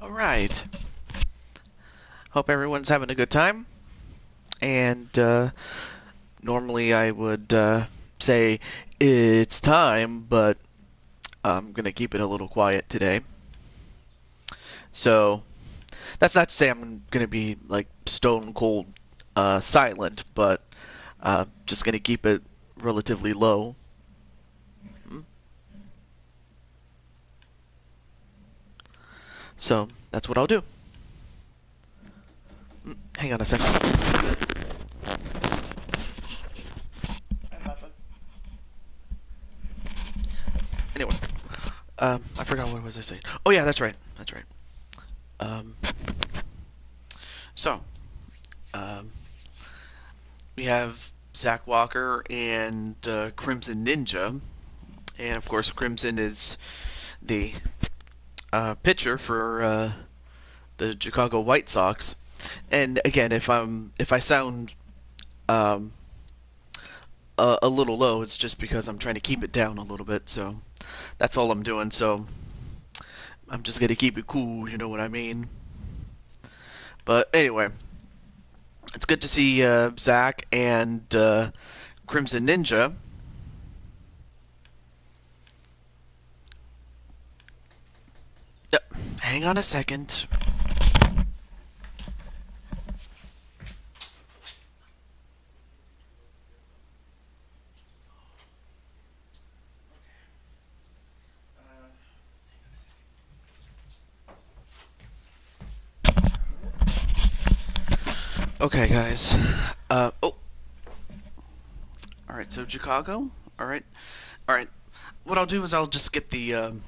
Alright. Hope everyone's having a good time. And normally I would say it's time, but I'm going to keep it a little quiet today. So that's not to say I'm going to be like stone cold silent, but just going to keep it relatively low. So that's what I'll do. Hang on a second. Anyway, I forgot what was I saying. Oh yeah, that's right. That's right. Um, so, um, we have Zach Walker and Crimson Ninja, and of course Crimson is the pitcher for the Chicago White Sox. And again, if I sound um, a little low, it's just because I'm trying to keep it down a little bit. So that's all I'm doing. So I'm just gonna keep it cool. You know what I mean? But anyway, it's good to see Zach and Crimson Ninja. Hang on a second. Okay, guys. Oh. Alright, so Chicago. Alright. Alright. What I'll do is I'll just skip the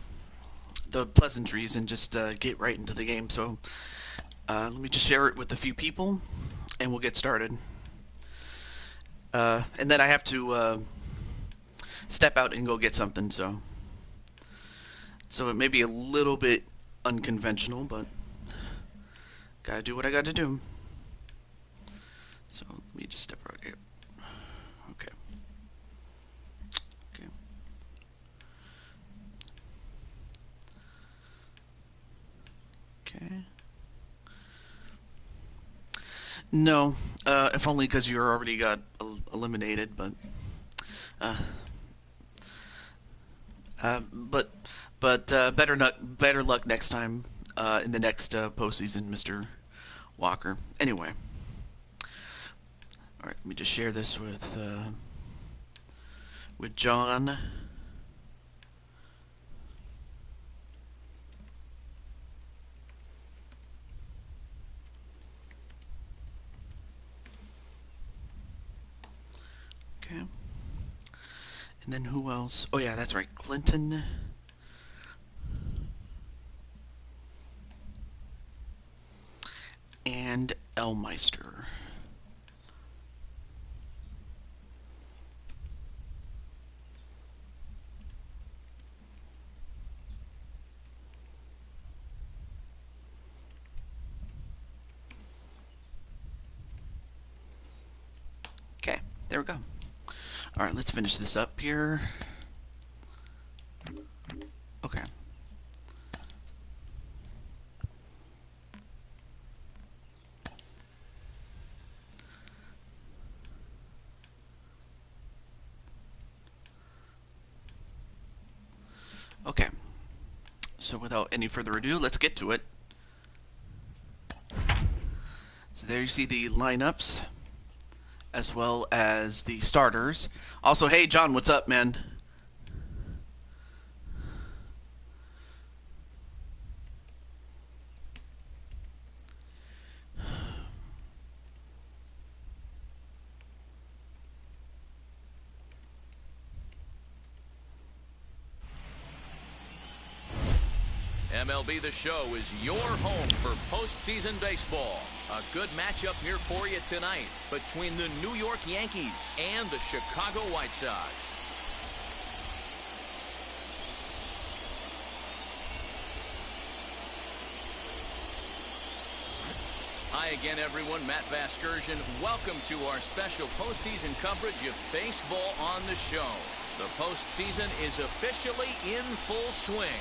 pleasantries and just get right into the game. So let me just share it with a few people, and we'll get started. And then I have to step out and go get something, so it may be a little bit unconventional, but gotta do what I gotta do. So let me just step right here. Okay. Okay. Okay. No, if only because you already got eliminated, but better luck next time in the next postseason, Mr. Walker. Anyway, all right, let me just share this with John. Okay. And then who else? Oh yeah, that's right, Clinton. And Elmeister. Okay, there we go. All right, let's finish this up here. Okay. Okay. So without any further ado, let's get to it. So there you see the lineups, as well as the starters. Also, hey, John, what's up, man? MLB The Show is your home for postseason baseball. A good matchup here for you tonight between the New York Yankees and the Chicago White Sox. Hi again, everyone. Matt Vasgersian. Welcome to our special postseason coverage of baseball on the show. The postseason is officially in full swing.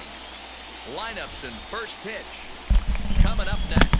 Lineups and first pitch. coming up next.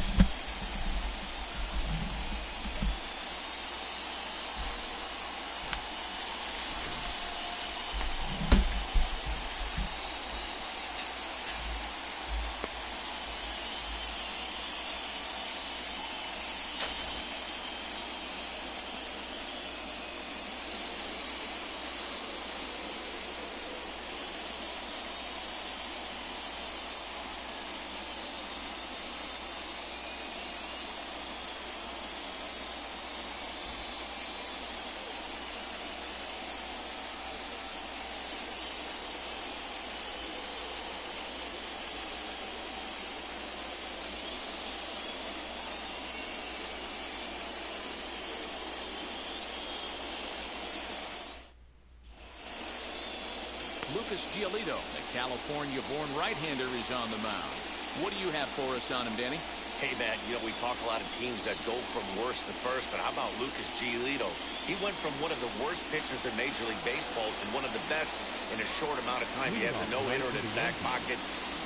Lucas Giolito, the California-born right-hander, is on the mound. What do you have for us on him, Danny? Hey, Matt, you know, we talk a lot of teams that go from worst to first, but how about Lucas Giolito? He went from one of the worst pitchers in Major League Baseball to one of the best in a short amount of time. He has a no-hitter in his back pocket.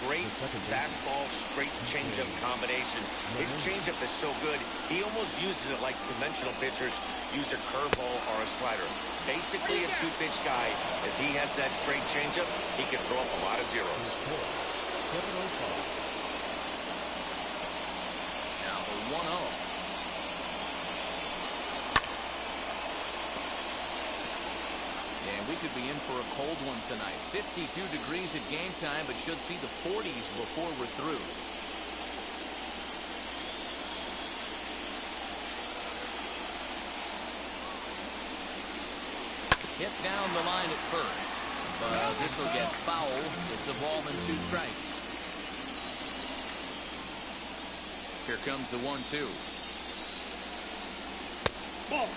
Great fastball, straight changeup combination. His changeup is so good, he almost uses it like conventional pitchers use a curveball or a slider. Basically a two-pitch guy. If he has that straight changeup, he can throw up a lot of zeros. Now the 1-0. And we could be in for a cold one tonight. 52 degrees at game time, but should see the 40s before we're through. Hit down the line at first. But this will get fouled. It's a ball and 2 strikes. Here comes the 1-2. Ball.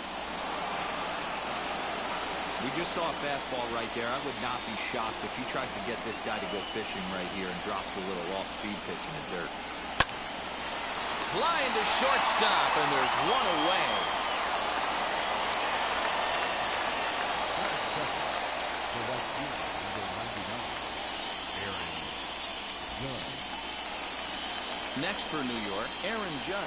We just saw a fastball right there. I would not be shocked if he tries to get this guy to go fishing right here and drops a little off-speed pitch in the dirt. Flying to shortstop, and there's one away. Next for New York, Aaron Judge.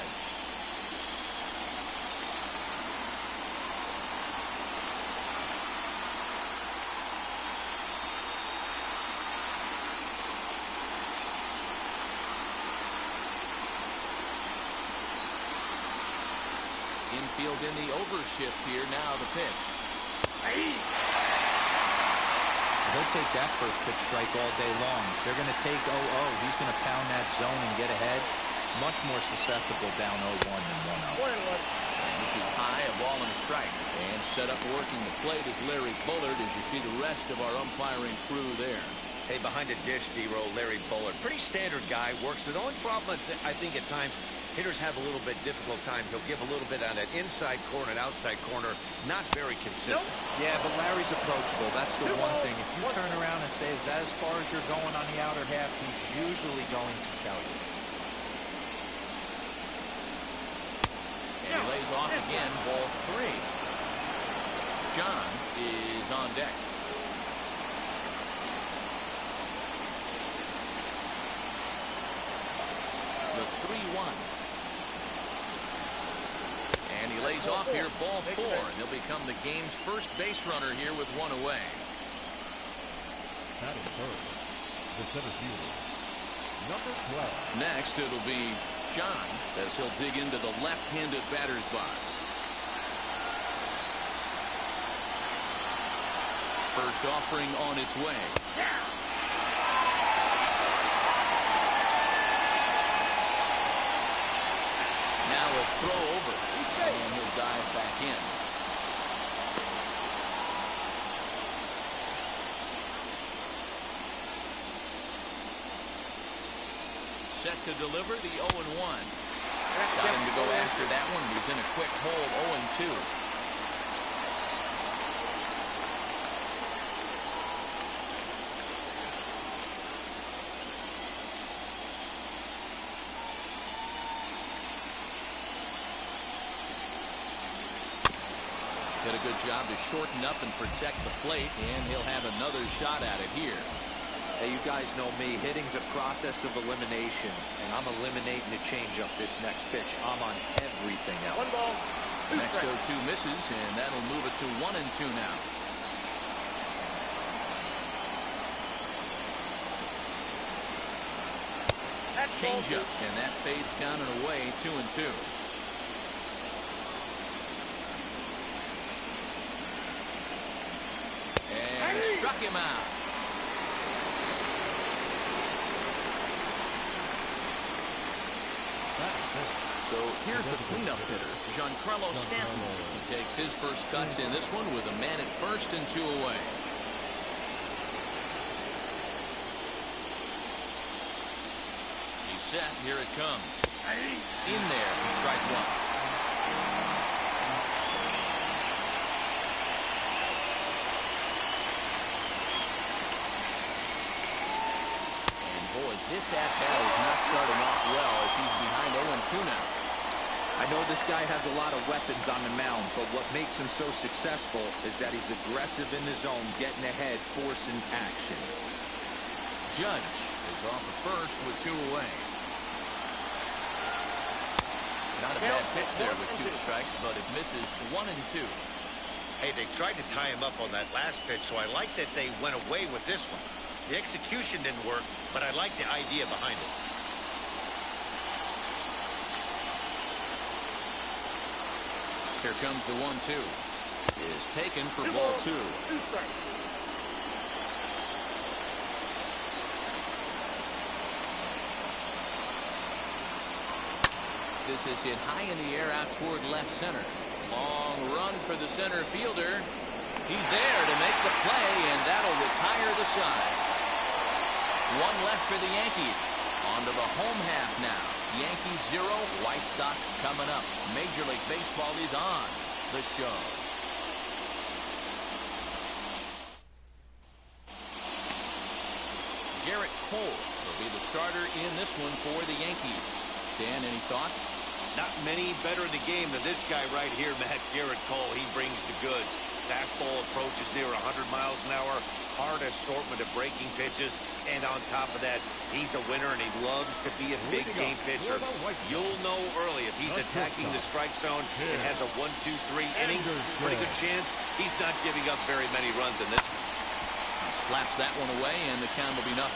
Infield in the overshift here. Now the pitch. He'll take that first pitch strike all day long. If they're going to take 0-0, he's going to pound that zone and get ahead. Much more susceptible down 0-1 than 1-0. And this is high, a ball and a strike. And set up working the plate is Larry Bullard, as you see the rest of our umpiring crew there. Hey, behind the dish, D-Roll, Larry Bullard. Pretty standard guy, works it. The only problem, I think, at times, hitters have a little bit difficult time. He'll give a little bit on that inside corner and outside corner. Not very consistent. Yeah, but Larry's approachable. That's the one thing. If you turn around and say, as far as you're going on the outer half, he's usually going to tell you. And he lays off again, ball 3. John is on deck. The 3-1. And he lays off here, ball 4. And he'll become the game's first base runner here with 1 away. That is third. The center fielder, number 12. Next, it'll be John as he'll dig into the left-handed batter's box. First offering on its way. Now a throw over, and he'll dive back in. Set to deliver the 0-1. Got him to go after that one. He's in a quick hold, 0-2. Did a good job to shorten up and protect the plate, and he'll have another shot at it here. Hey, you guys know me. Hitting's a process of elimination, and I'm eliminating the changeup this next pitch. I'm on everything else. 1 ball. The next 0-2 misses, and that'll move it to 1-2 now. Changeup, and that fades down and away, 2-2. And struck him out. So here's the cleanup hitter, Giancarlo Stanton. He takes his first cuts in this one with a man at first and 2 away. He's set. Here it comes. In there for strike 1. Boy, this at-bat is not starting off well as he's behind 0-2 now. I know this guy has a lot of weapons on the mound, but what makes him so successful is that he's aggressive in the zone, getting ahead, forcing action. Judge is off at first with 2 away. Not a bad pitch there with 2 strikes, but it misses 1-2. Hey, they tried to tie him up on that last pitch, so I like that they went away with this one. The execution didn't work, but I like the idea behind it. Here comes the 1-2. Is taken for ball 2. This is hit high in the air out toward left center. Long run for the center fielder. He's there to make the play, and that'll retire the side. 1 left for the Yankees. On to the home half now. Yankees 0, White Sox coming up. Major League Baseball is on the show. Garrett Cole will be the starter in this one for the Yankees. Dan, any thoughts? Not many better in the game than this guy right here, Matt. Garrett Cole. He brings the goods. Fastball approaches near 100 miles an hour. Hard assortment of breaking pitches. And on top of that, he's a winner, and he loves to be a big game pitcher. You'll know early if he's attacking the strike zone and has a 1-2-3 inning. Pretty good chance he's not giving up very many runs in this one. He slaps that one away, and the count will be 0-1.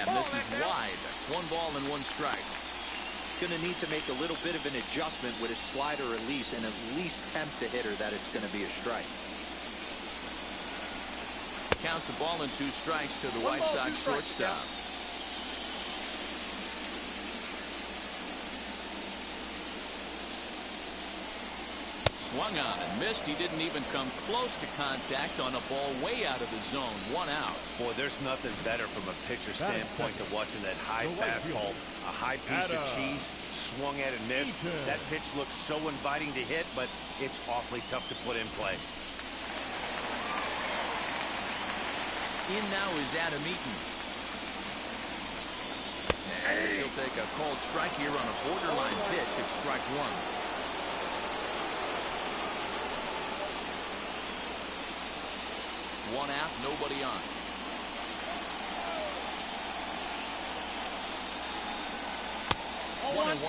And this is wide. 1 ball and 1 strike. Going to need to make a little bit of an adjustment with his slider release and at least tempt the hitter that it's going to be a strike. Counts a ball and 2 strikes to the White Sox shortstop. Swung on and missed. He didn't even come close to contact on a ball way out of the zone. 1 out. Boy, there's nothing better from a pitcher standpoint than watching that high fastball. A high piece of cheese swung at and missed. That pitch looks so inviting to hit, but it's awfully tough to put in play. In now is Adam Eaton. And he'll take a called strike here on a borderline pitch. It's strike 1. 1 out, nobody on. 1-1.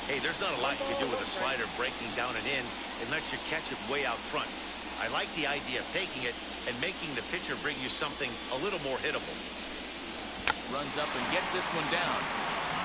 Hey, there's not a lot you can do with a slider breaking down and in unless you catch it way out front. I like the idea of taking it and making the pitcher bring you something a little more hittable. Runs up and gets this one down.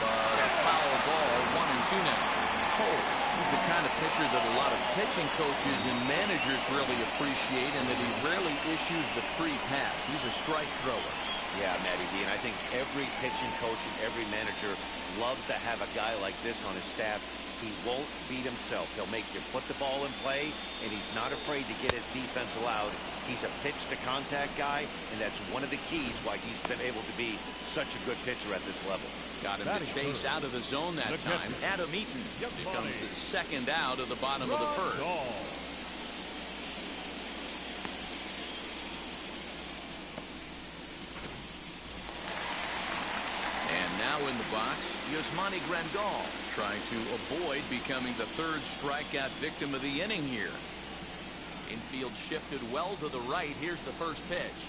But a foul ball, 1-2 now. He's the kind of pitcher that a lot of pitching coaches and managers really appreciate, and that he rarely issues the free pass. He's a strike thrower. Yeah, Matty D, and I think every pitching coach and every manager loves to have a guy like this on his staff. He won't beat himself. He'll make you put the ball in play, and he's not afraid to get his defense allowed. He's a pitch-to-contact guy, and that's one of the keys why he's been able to be such a good pitcher at this level. Got him to chase out of the zone that time. Adam Eaton becomes the 2nd out of the bottom of the 1st. the box, Yasmani Grandal, trying to avoid becoming the third strikeout victim of the inning here. Infield shifted well to the right. Here's the first pitch.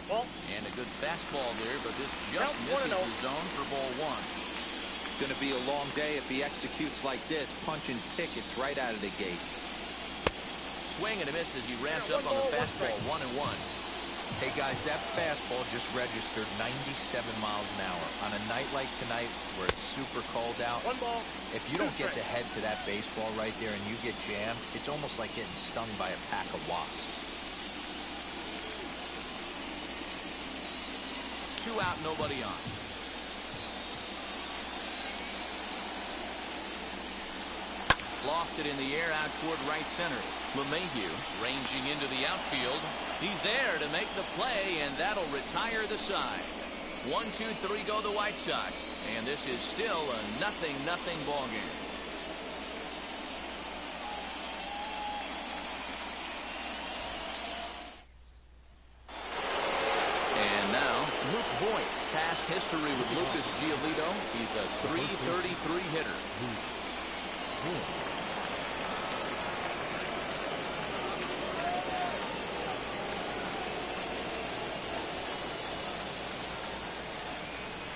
And a good fastball there, but this just misses the zone for ball one. Going to be a long day if he executes like this, punching tickets right out of the gate. Swing and a miss as he ramps up on the fastball, 1-1. Hey guys, that fastball just registered 97 miles an hour. On a night like tonight where it's super cold out, if you don't get the head to that baseball right there and you get jammed, it's almost like getting stung by a pack of wasps. 2 out, nobody on. Lofted in the air out toward right center. LeMahieu ranging into the outfield. He's there to make the play, and that'll retire the side. 1-2-3 go the White Sox, and this is still a 0-0 ball game. And now Luke Voigt, past history with Lucas Giolito. He's a .333 hitter.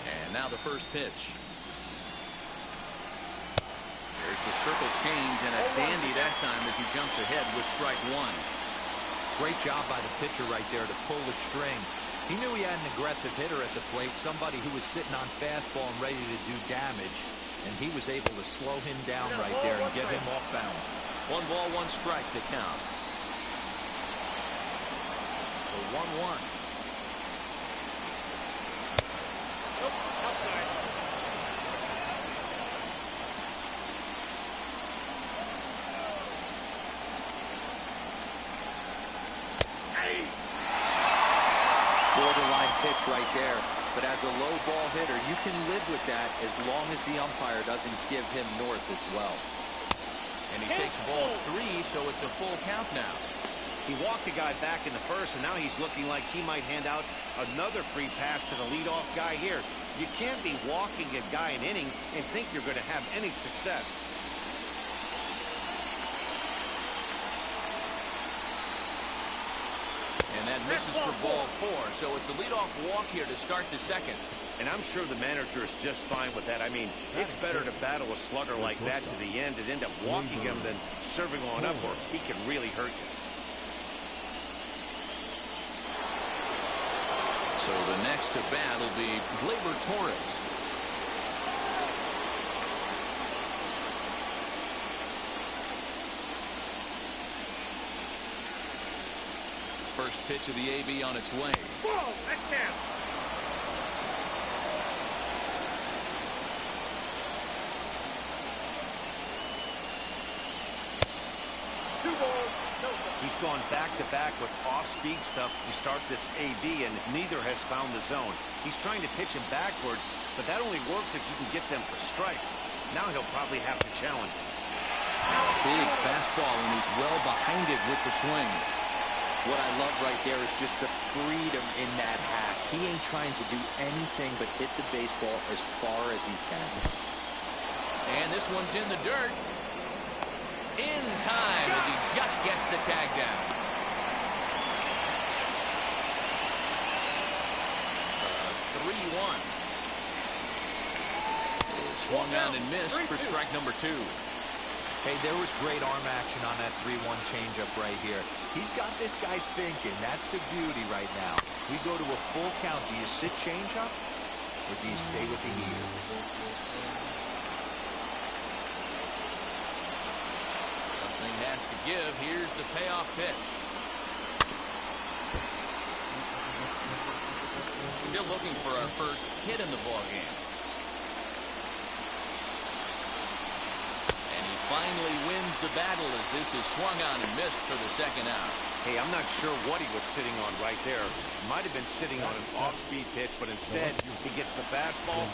And now the first pitch. There's the circle change, and a dandy that time as he jumps ahead with strike one. Great job by the pitcher right there to pull the string. He knew he had an aggressive hitter at the plate, somebody who was sitting on fastball and ready to do damage, and he was able to slow him down right there and get him off balance. 1 ball, 1 strike to count. The 1-1. Borderline pitch right there, but as a low ball hitter, you can live with that as long as the umpire doesn't give him north as well. And he takes ball 3, so it's a full count now. He walked the guy back in the first, and now he's looking like he might hand out another free pass to the leadoff guy here. You can't be walking a guy an inning and think you're going to have any success. And that misses for ball 4, so it's a leadoff walk here to start the second. And I'm sure the manager is just fine with that. I mean, it's better to battle a slugger like that to the end and end up walking him than serving on up, or he can really hurt you. So the next to bat will be Gleyber Torres. First pitch of the AB on its way. Whoa, that's down. He's gone back-to-back with off-speed stuff to start this AB, and neither has found the zone. He's trying to pitch him backwards, but that only works if you can get them for strikes. Now he'll probably have to challenge him. Big fastball, and he's well behind it with the swing. What I love right there is just the freedom in that hack. He ain't trying to do anything but hit the baseball as far as he can. And this one's in the dirt. In time as he just gets the tag down. The 3-1. Swung on and missed for strike number 2. Hey, there was great arm action on that 3-1 changeup right here. He's got this guy thinking. That's the beauty right now. We go to a full count. Do you sit changeup or do you stay with the heater? Something has to give. Here's the payoff pitch. Still looking for our first hit in the ballgame. And he finally wins the battle as this is swung on and missed for the second out. Hey, I'm not sure what he was sitting on right there. Might have been sitting on an off-speed pitch, but instead he gets the fastball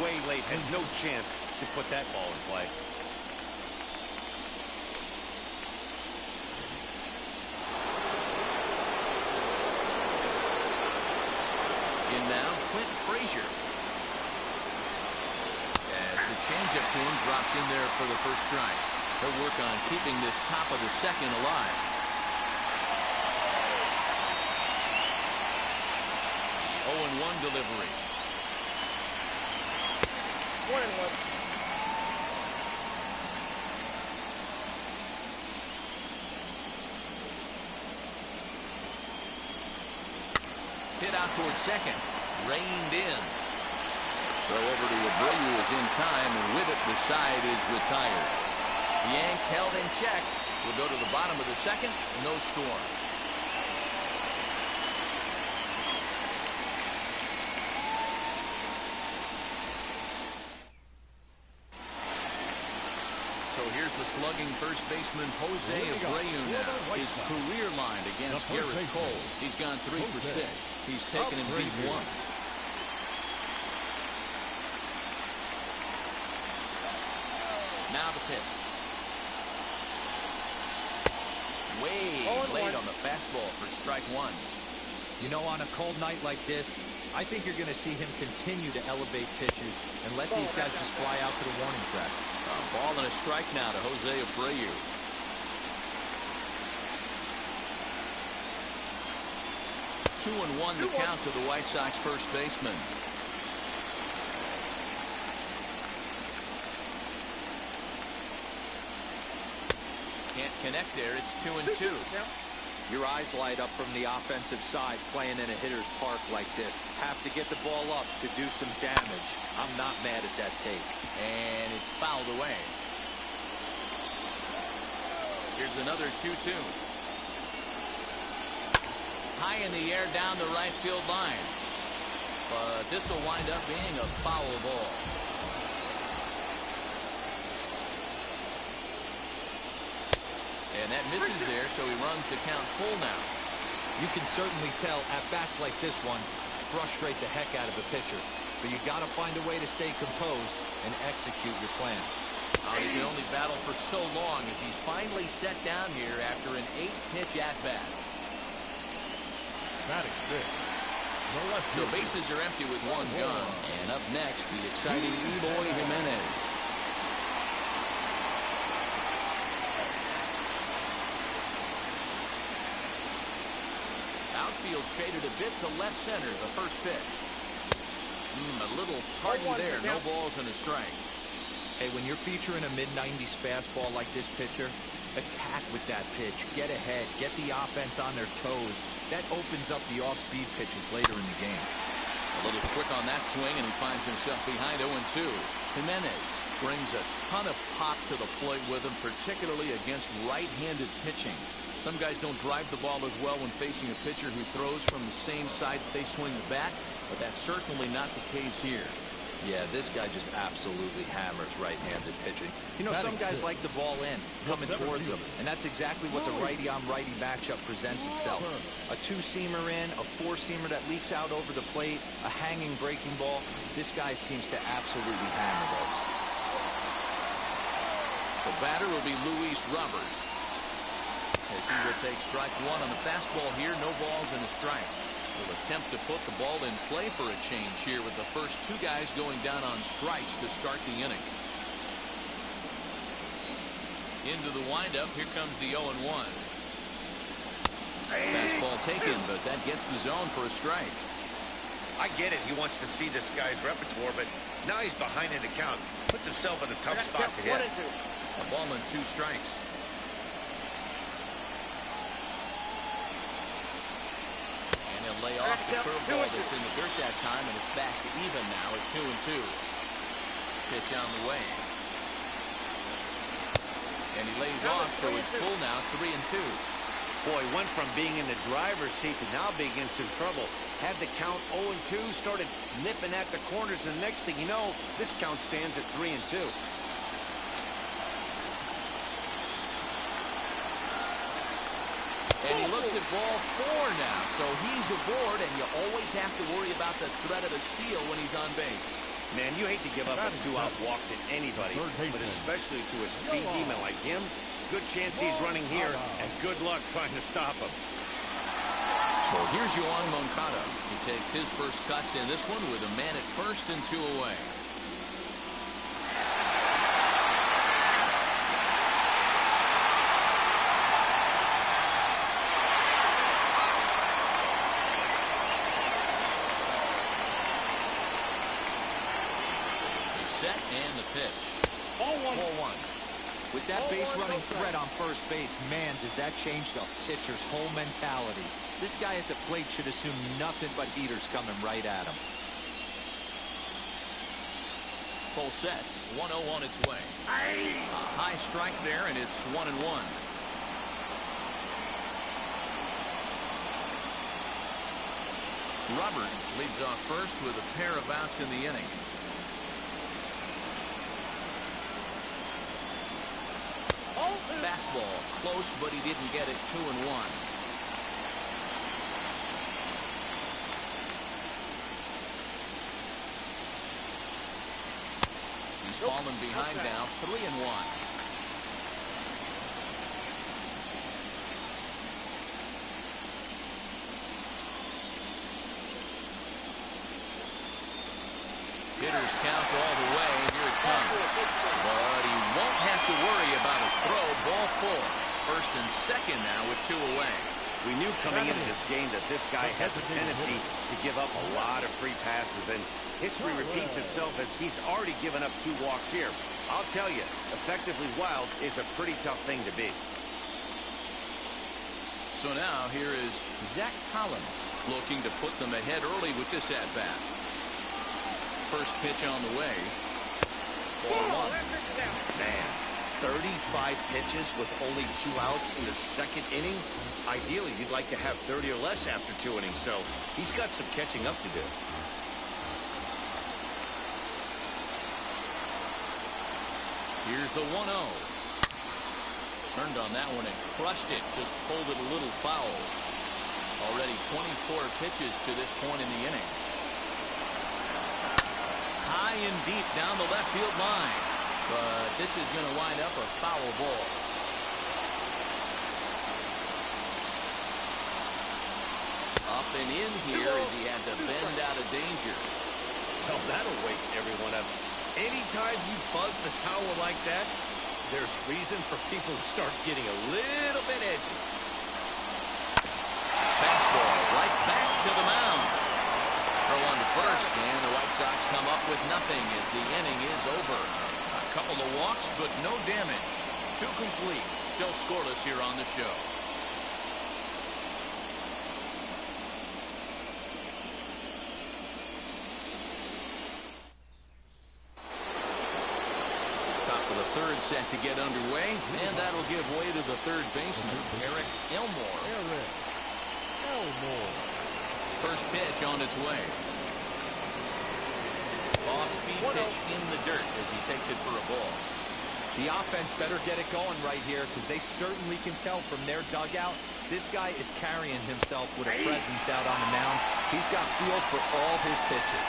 way late. Had no chance to put that ball in play. In now, Clint Frazier. changeup to him, drops in there for the first strike. They'll work on keeping this top of the second alive. 0-1 delivery. 1-1. Hit out towards second. Reined in. Throw over to Abreu is in time, and with it, the side is retired. The Yanks held in check. We'll go to the bottom of the second. No score. So here's the slugging first baseman Jose Abreu now. His career line against Garrett Cole. He's gone 3 for 6. He's taken him beat once. Now the pitch. Way late on the fastball for strike one. You know, on a cold night like this, I think you're going to see him continue to elevate pitches and let these guys just fly out to the warning track. A ball and a strike now to Jose Abreu. Two and one the count to the White Sox first baseman. Can't connect there. It's 2-2. Your eyes light up from the offensive side playing in a hitter's park like this. Have to get the ball up to do some damage. I'm not mad at that take. And it's fouled away. Here's another 2-2. High in the air down the right field line. But this will wind up being a foul ball. And that misses there, so he runs the count full now. You can certainly tell at-bats like this one frustrate the heck out of a pitcher. But you got to find a way to stay composed and execute your plan. He can only battle for so long as he's finally set down here after an 8-pitch at-bat. Batting fifth. The left So bases are empty with one gun. And up next, the exciting Eloy Jimenez. Outfield shaded a bit to left center, the first pitch. A little tardy there, no balls and a strike. Hey, when you're featuring a mid-90s fastball like this pitcher, attack with that pitch. Get ahead. Get the offense on their toes. That opens up the off-speed pitches later in the game. A little quick on that swing, and he finds himself behind 0-2. Jimenez brings a ton of pop to the plate with him, particularly against right-handed pitching. Some guys don't drive the ball as well when facing a pitcher who throws from the same side that they swing the bat, but that's certainly not the case here. Yeah, this guy just absolutely hammers right-handed pitching. You know, some guys like the ball in, coming towards them, and that's exactly what the righty-on-righty matchup presents itself. A two-seamer in, a four-seamer that leaks out over the plate, a hanging breaking ball. This guy seems to absolutely hammer those. The batter will be Luis Robert, as he will take strike one on the fastball here. No balls and a strike. Will attempt to put the ball in play for a change here with the first two guys going down on strikes to start the inning. Into the windup. Here comes the 0-1. Fastball taken, but that gets the zone for a strike. I get it. He wants to see this guy's repertoire, but now he's behind in the count. Puts himself in a tough spot to hit. A ball and 2 strikes. Lay off the curveball that's in the dirt that time, and it's back to even now at 2-2. Pitch on the way. And he lays off, so it's full now, 3-2. Boy, went from being in the driver's seat to now being in some trouble. Had the count 0-2, started nipping at the corners, and the next thing you know, this count stands at 3-2. And he looks at ball 4 now, so he's aboard, and you always have to worry about the threat of a steal when he's on base. Man, you hate to give up a 2-out walk to anybody, but especially to a speed demon like him. Good chance he's running here, and good luck trying to stop him. So here's Yoan Moncada. He takes his first cuts in this one with a man at first and 2 away. set and the pitch. Ball one. With that base running threat on first base, man, does that change the pitcher's whole mentality. This guy at the plate should assume nothing but heaters coming right at him. Full sets. 1-0 on its way. A high strike there, and it's 1-1. Robert leads off first with a pair of outs in the inning. Fastball close, but he didn't get it. 2-1. He's fallen behind now. 3-1. Hitters count all the way. Here it comes. But he won't have to worry about a throw. Ball 4. First and second now with 2 away. We knew coming into this game that this guy has a tendency to give up a lot of free passes, and history repeats itself as he's already given up 2 walks here. I'll tell you, effectively wild is a pretty tough thing to be. So now here is Zach Collins looking to put them ahead early with this at-bat. First pitch on the way. Ball 1. Man, 35 pitches with only 2 outs in the second inning. Ideally, you'd like to have 30 or less after 2 innings, so he's got some catching up to do. Here's the 1-0. Turned on that one and crushed it. Just pulled it a little foul. Already 24 pitches to this point in the inning. High and deep down the left field line. But this is going to wind up a foul ball. Up and in here as he had to bend out of danger. Well, that'll wake everyone up. Anytime you buzz the tower like that, there's reason for people to start getting a little bit edgy. Fastball right back to the mound. Throw on to first, and the White Sox come up with nothing as the inning is over. A couple of walks, but no damage. 2 complete. Still scoreless here on the show. Top of the third set to get underway, and that'll give way to the third baseman, Eric Elmore. First pitch on its way. Off-speed pitch in the dirt as he takes it for a ball. The offense better get it going right here because they certainly can tell from their dugout this guy is carrying himself with a presence out on the mound. He's got feel for all his pitches.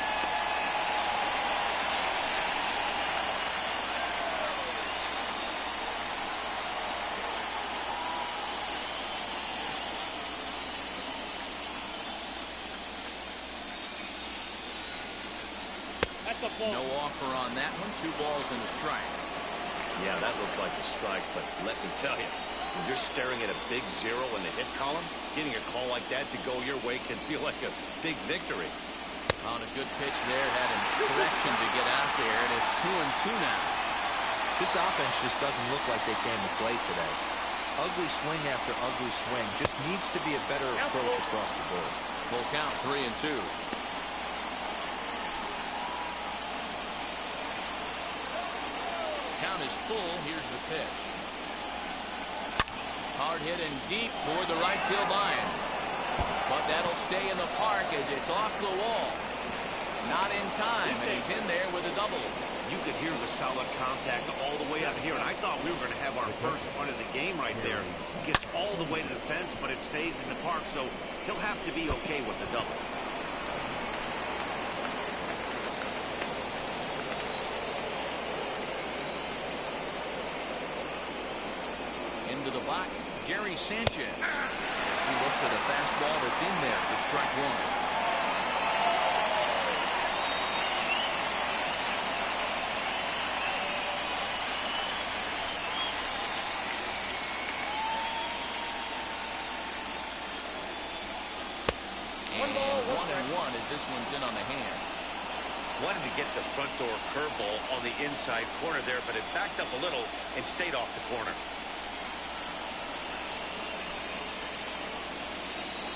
No offer on that one. 2 balls and a strike. Yeah, that looked like a strike, but let me tell you, when you're staring at a big 0 in the hit column, getting a call like that to go your way can feel like a big victory. On a good pitch there, had him stretching to get out there, and it's 2-2 now. This offense just doesn't look like they came to play today. Ugly swing after ugly swing. Just needs to be a better approach across the board. Full count, 3-2. Count is full. Here's the pitch. Hard hit and deep toward the right field line. But that'll stay in the park as it's off the wall. Not in time, and he's in there with a double. You could hear the solid contact all the way out here, and I thought we were going to have our first run of the game right there. Gets all the way to the fence, but it stays in the park, so he'll have to be okay with the double. Into the box, Gary Sanchez. As he looks at a fastball that's in there for strike 1. And 1-1 as this one's in on the hands. Wanted to get the front door curveball on the inside corner there, but it backed up a little and stayed off the corner.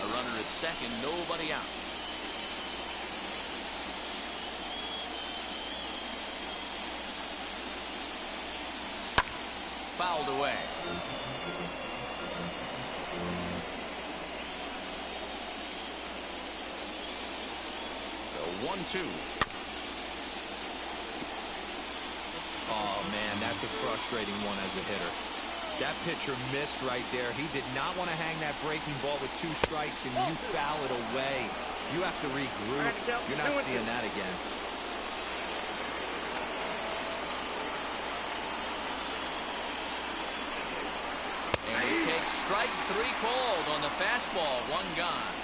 A runner at second, nobody out. Fouled away. The 1-2. Oh, man, that's a frustrating one as a hitter. That pitcher missed right there. He did not want to hang that breaking ball with 2 strikes, and you foul it away. You have to regroup. You're not seeing that again. And he takes strike 3 called on the fastball. 1 gone.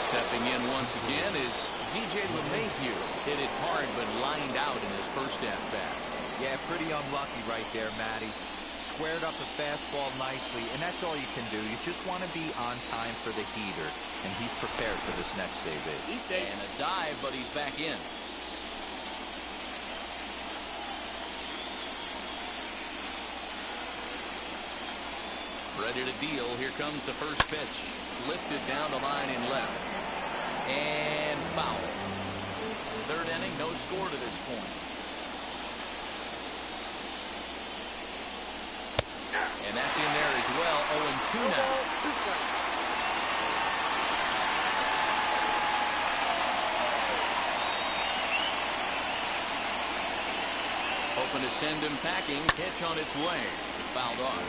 Stepping in once again is DJ LeMahieu. Hit it hard but lined out in his first at-bat. Yeah, pretty unlucky right there, Matty. Squared up a fastball nicely, and that's all you can do. You just want to be on time for the heater, and he's prepared for this next AB. And a dive, but he's back in. Ready to deal. Here comes the first pitch. Lifted down the line in left. And foul. 3rd inning, no score to this point. And that's in there as well. 0-2 now. Hoping to send him packing. Pitch on its way. Fouled off.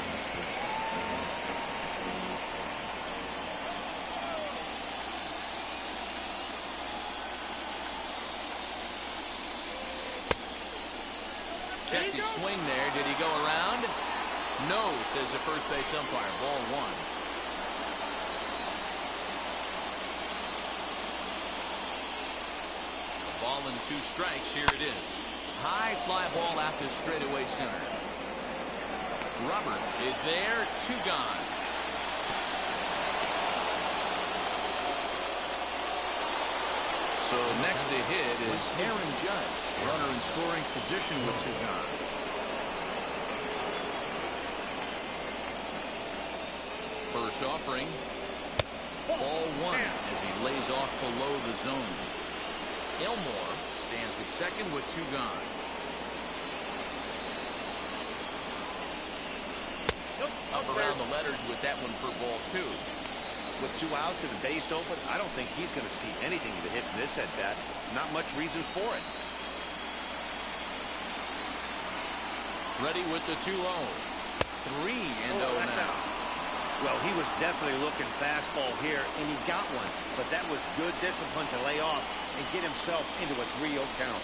Checked his swing there. Did he go around? No, says the first base umpire. Ball 1. A ball and 2 strikes. Here it is. High fly ball out to straightaway center. Robert is there. 2 gone. So next to hit is Aaron Judge. Runner in scoring position with 2 gone. First offering. Ball 1 as he lays off below the zone. Elmore stands at second with 2 gone. Up around the letters with that one for ball 2. With 2 outs and the base open, I don't think he's going to see anything to hit in this at-bat. Not much reason for it. Ready with the 2-0. 3-0 now. Well, he was definitely looking fastball here, and he got one. But that was good discipline to lay off and get himself into a 3-0 count.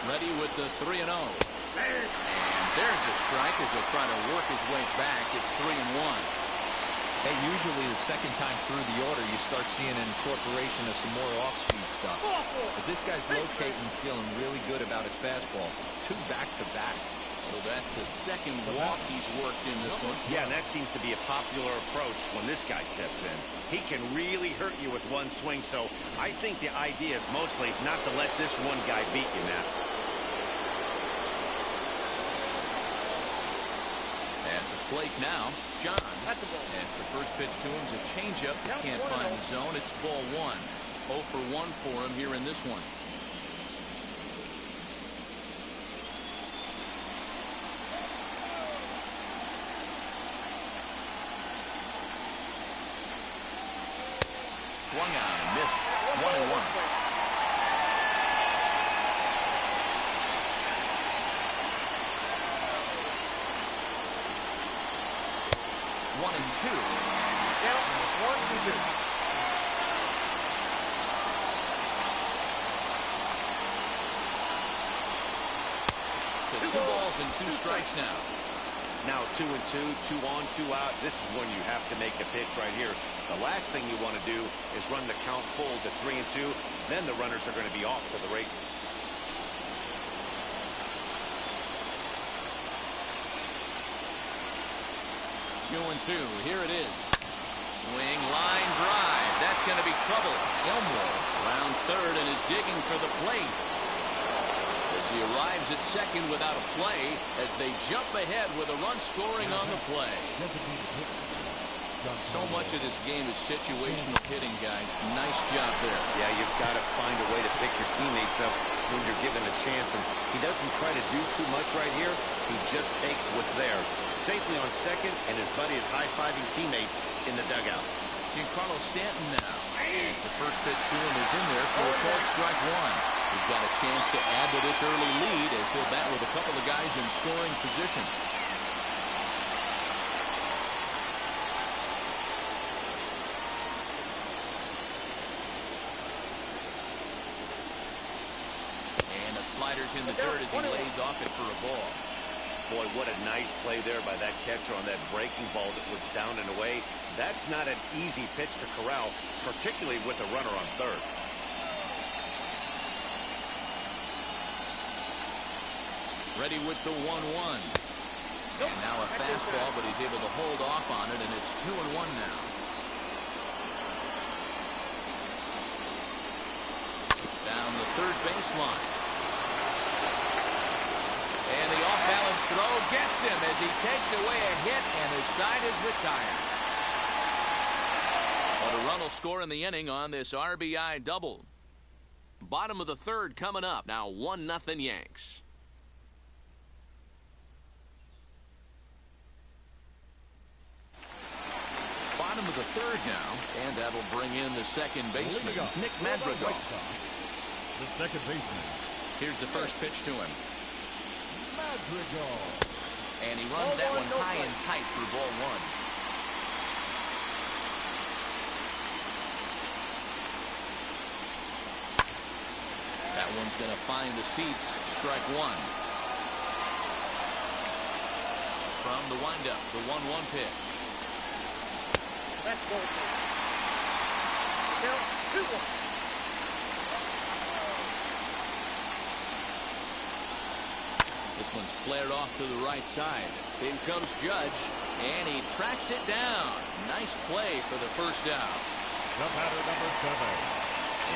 Ready with the 3-0. And there's a strike as he'll try to work his way back. It's 3-1. Hey, usually the second time through the order, you start seeing an incorporation of some more off-speed stuff. But this guy's locating, feeling really good about his fastball. 2 back-to-back. So that's the second walk he's worked in this one. Yeah, and that seems to be a popular approach when this guy steps in. He can really hurt you with 1 swing, so I think the idea is mostly not to let this one guy beat you, Matt. At the plate now, John. As the first pitch to him is a changeup that can't find the zone. It's ball 1. 0 for 1 for him here in this one. Swung on and missed. 1-1. One and 2. Count 1-2. To 2 balls and 2 strikes now. Now 2-2, 2 on, 2 out. This is when you have to make a pitch right here. The last thing you want to do is run the count full to 3-2. Then the runners are going to be off to the races. 2-2. Here it is. Swing, line, drive. That's going to be trouble. Elmore rounds third and is digging for the plate. As he arrives at second without a play, as they jump ahead with a run scoring on the play. So much of this game is situational hitting, guys. Nice job there. Yeah, you've got to find a way to pick your teammates up when you're given a chance. And he doesn't try to do too much right here. He just takes what's there. Safely on second, and his buddy is high-fiving teammates in the dugout. Giancarlo Stanton now. As the first pitch to him is in there for a called strike one. He's got a chance to add to this early lead as he'll bat with a couple of guys in scoring position. And the slider's in the dirt as he lays off it for a ball. Boy, what a nice play there by that catcher on that breaking ball that was down and away. That's not an easy pitch to corral, particularly with a runner on third. Ready with the 1-1. And now a fastball, but he's able to hold off on it, and it's 2-1 now. Down the third baseline. And the off-balance throw gets him as he takes away a hit, and his side is retired. But a run will score in the inning on this RBI double. Bottom of the third coming up. Now 1-0 Yanks. Bottom of the third now, and that'll bring in the second baseman, Nick Madrigal. The second baseman. Here's the first pitch to him. Madrigal. And he runs that one high and tight for ball one. That one's going to find the seats. Strike one. From the windup, the 1-1 pitch. That's ball. Count 2-1. This one's flared off to the right side. In comes Judge, and he tracks it down. Nice play for the first out. The batter, number 7.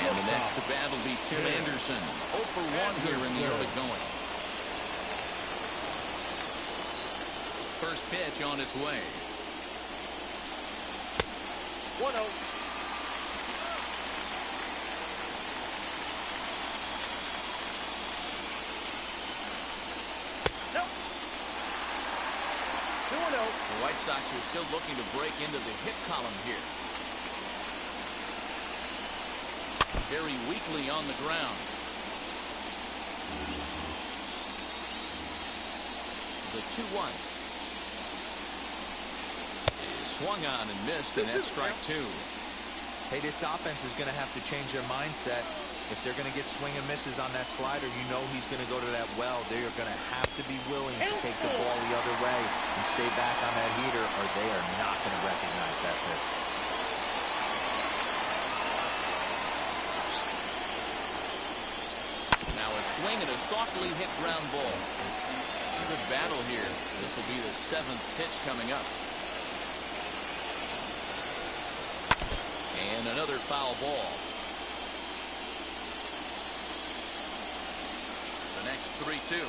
And the next to bat will be Tim Anderson. 0 for 1 here in the early going. First pitch on its way. 1-0. Nope. 2-0. The White Sox are still looking to break into the hit column here. Very weakly on the ground. The 2-1. Swung on and missed, and that's strike two. Hey, this offense is going to have to change their mindset. If they're going to get swing and misses on that slider, you know he's going to go to that well. They are going to have to be willing to take the ball the other way and stay back on that heater, or they are not going to recognize that pitch. Now a swing and a softly hit ground ball. Good battle here. This will be the 7th pitch coming up. And another foul ball. The next 3-2.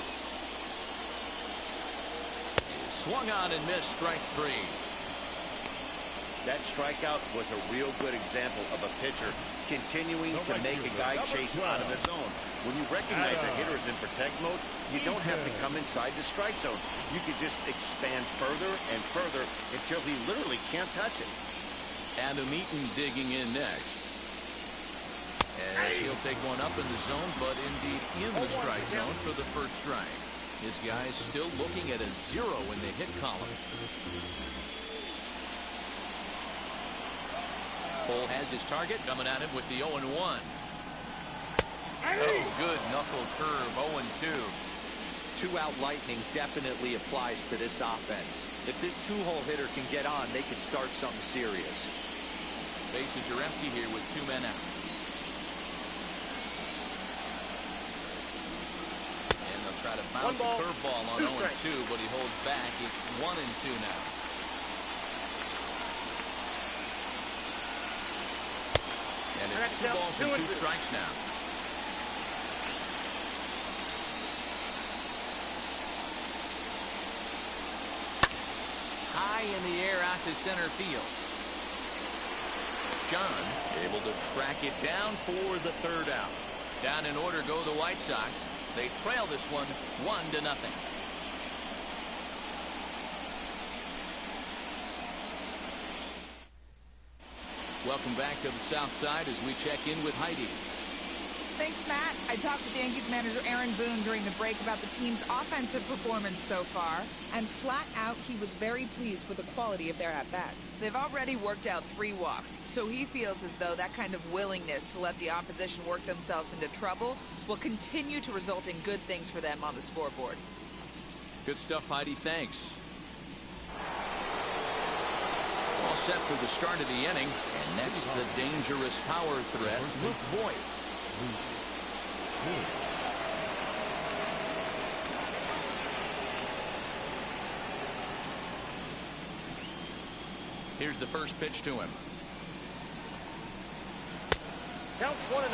Swung on and missed, strike three. That strikeout was a real good example of a pitcher continuing to make a guy chase out of the zone. When you recognize a hitter is in protect mode, you don't have to come inside the strike zone. You can just expand further and further until he literally can't touch it. Adam Eaton digging in next. As he'll take one up in the zone, but indeed in the strike zone for the first strike. His guy's still looking at a 0 in the hit column. Cole has his target coming at him with the 0-1. Oh, good knuckle curve, 0-2. Two-out lightning definitely applies to this offense. If this two-hole hitter can get on, they could start something serious. Bases are empty here with 2 men out. And they'll try to bounce a curveball on 0-2, but he holds back. It's 1-2 now. And it's 2 balls and 2 strikes now. High in the air out to center field. John able to track it down for the 3rd out. Down in order go the White Sox. They trail this one 1-0. Welcome back to the South Side as we check in with Heidi. Thanks, Matt. I talked with Yankees manager Aaron Boone during the break about the team's offensive performance so far, and flat out, he was very pleased with the quality of their at-bats. They've already worked out 3 walks, so he feels as though that kind of willingness to let the opposition work themselves into trouble will continue to result in good things for them on the scoreboard. Good stuff, Heidi. Thanks. All set for the start of the inning, and next the dangerous power threat, Luke Voigt. Here's the first pitch to him. Count 1-0.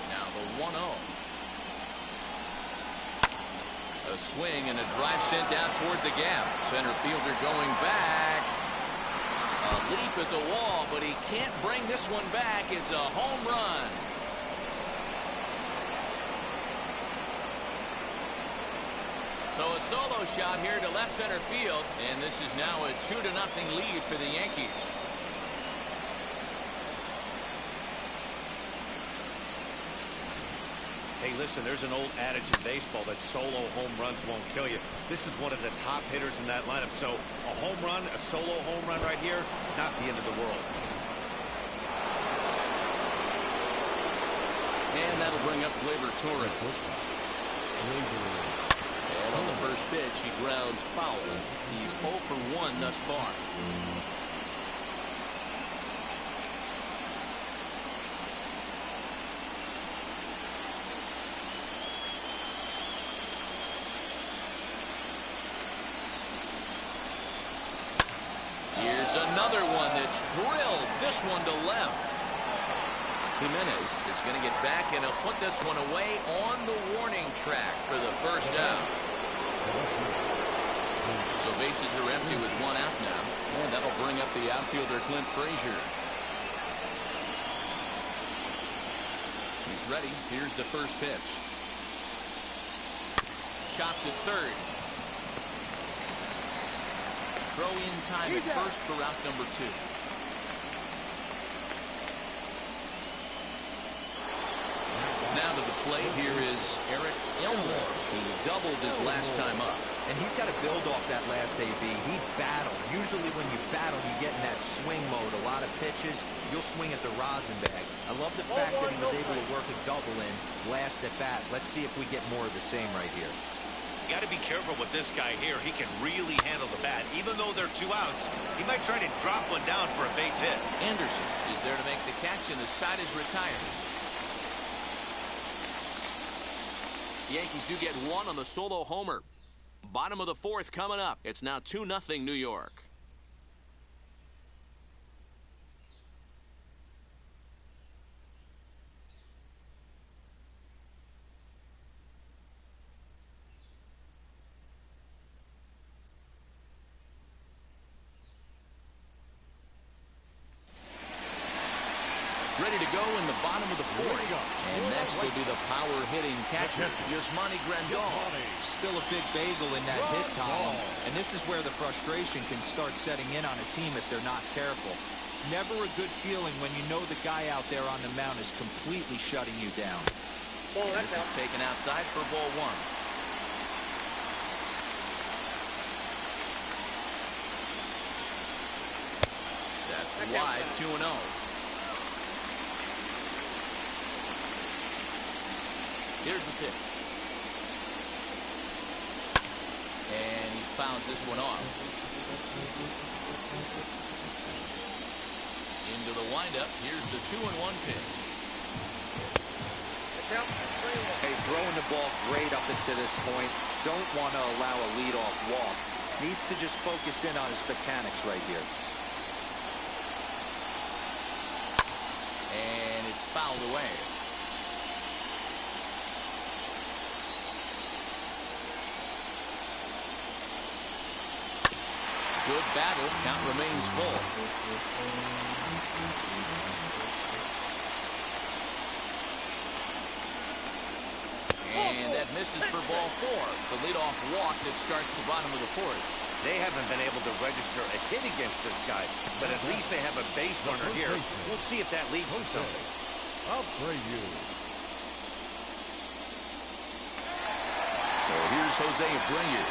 Now the 1-0. A swing and a drive sent out toward the gap. Center fielder going back. A leap at the wall, but he can't bring this one back. It's a home run. So a solo shot here to left center field, and this is now a 2-0 lead for the Yankees. Hey, listen, there's an old adage in baseball that solo home runs won't kill you. This is one of the top hitters in that lineup. So a home run, a solo home run right here, it's not the end of the world. And that'll bring up Gleyber Torres. And on the first pitch, he grounds foul. He's 0 for 1 thus far. Here's another one that's drilled. This one to left. Jimenez is going to get back, and he'll put this one away on the warning track for the first out. So bases are empty with 1 out now. And that'll bring up the outfielder, Clint Frazier. He's ready. Here's the first pitch. Chopped at third. Throw in time at first for route number 2. Now to the plate, here is Eric Elmore. He doubled his last time up. And he's got to build off that last AB. He battled. Usually when you battle, you get in that swing mode. A lot of pitches, you'll swing at the rosin bag. I love the fact that he was able to work a double in last at bat. Let's see if we get more of the same right here. You got to be careful with this guy here. He can really handle the bat. Even though they're 2 outs, he might try to drop one down for a base hit. Anderson is there to make the catch, and the side is retired. The Yankees do get 1 on the solo homer. Bottom of the 4th coming up. It's now 2-0 New York. Ready to go in the bottom of the 4th. And next will be the power-hitting catcher, Yasmani Grandal. Still a big bagel in that hit column. And this is where the frustration can start setting in on a team if they're not careful. It's never a good feeling when you know the guy out there on the mound is completely shutting you down. And this is taken outside for ball 1. That's wide, 2-0. Here's the pitch. And he fouls this one off. Into the windup. Here's the 2-1 pitch. Hey, throwing the ball great up until this point. Don't want to allow a leadoff walk. Needs to just focus in on his mechanics right here. And it's fouled away. Good battle. Count remains full. And that misses for ball 4. It's a leadoff walk that starts the bottom of the 4th. They haven't been able to register a hit against this guy, but at least they have a base runner here. We'll see if that leads to something. Up for you. So here's Jose Abreu.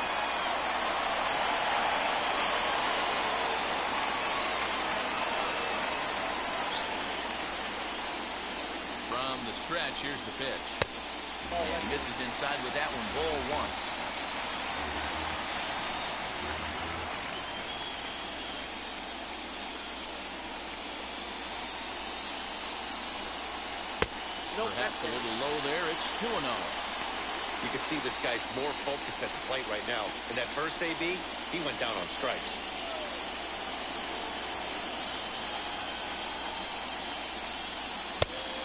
From the stretch, here's the pitch. And he misses inside with that one, ball 1. Perhaps a little low there. It's 2-0. You can see this guy's more focused at the plate right now. In that first AB, he went down on strikes.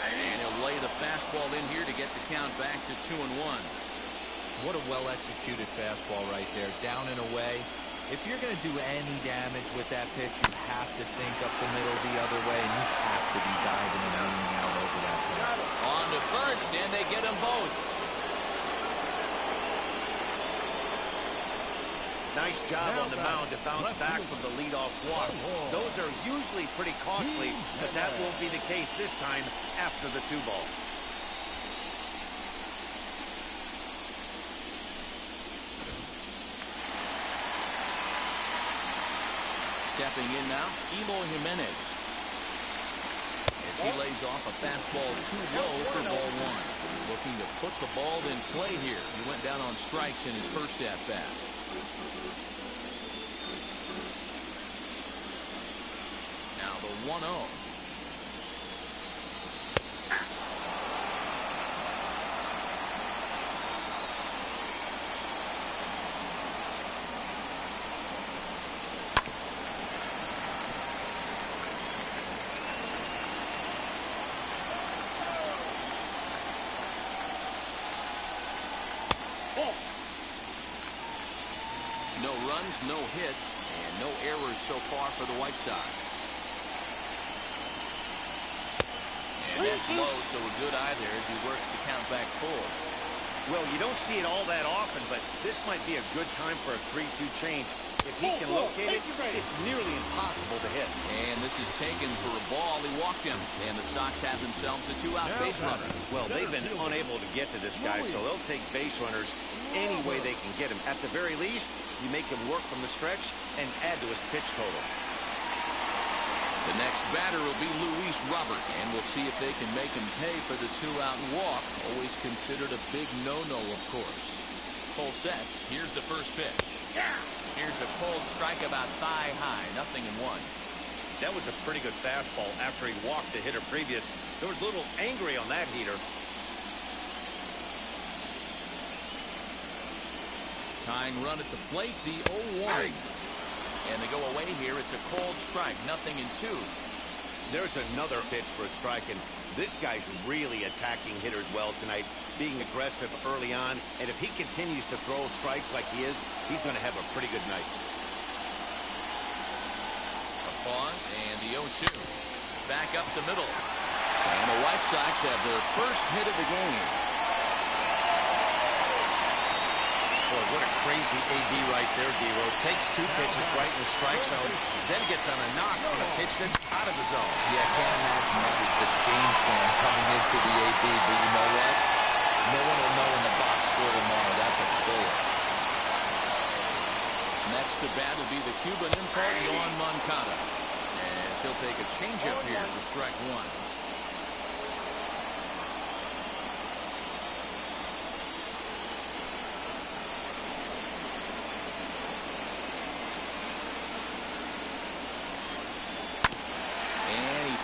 And he'll lay the fastball in here to get the count back to 2-1. What a well-executed fastball right there. Down and away. If you're going to do any damage with that pitch, you have to think up the middle the other way, and you have to be diving and leaning out over that pitch. On to first, and they get them both. Nice job on the mound to bounce back from the leadoff walk. Those are usually pretty costly, but that won't be the case this time after the 2-ball. Stepping in now, Eloy Jimenez. As he lays off a fastball too low for ball 1. Looking to put the ball in play here. He went down on strikes in his first at-bat. Now the 1-0. No runs, no hits, and no errors so far for the White Sox. And that's low, so a good eye there as he works the count back full. Well, you don't see it all that often, but this might be a good time for a 3-2 change. If he can locate it, it's nearly impossible to hit. And this is taken for a ball. He walked him, and the Sox have themselves a 2-out base runner. Well, they've been unable to get to this guy, so they'll take base runners any way they can get him. At the very least, you make him work from the stretch and add to his pitch total. The next batter will be Luis Robert, and we'll see if they can make him pay for the 2-out walk. Always considered a big no-no, of course. Full sets. Here's the first pitch. Here's a cold strike about thigh high. 0-1. That was a pretty good fastball after he walked the hitter previous. There was a little angry on that heater. Tying run at the plate, the 0-1. And they go away here. It's a cold strike. 0-2. There's another pitch for a strike, and this guy's really attacking hitters well tonight, being aggressive early on, and if he continues to throw strikes like he is, he's going to have a pretty good night. A pause, and the 0-2. Back up the middle. And the White Sox have their first hit of the game. Boy, what a crazy AB right there, D-Row. Takes 2 pitches right in the strike zone, then gets on a knock on a pitch that's out of the zone. Yeah, I can't imagine that was the game plan coming into the AB, but you know what? No one will know in the box score tomorrow. That's a killer. Next to bat will be the Cuban import, Yohan Moncada. As he'll take a changeup here for strike 1.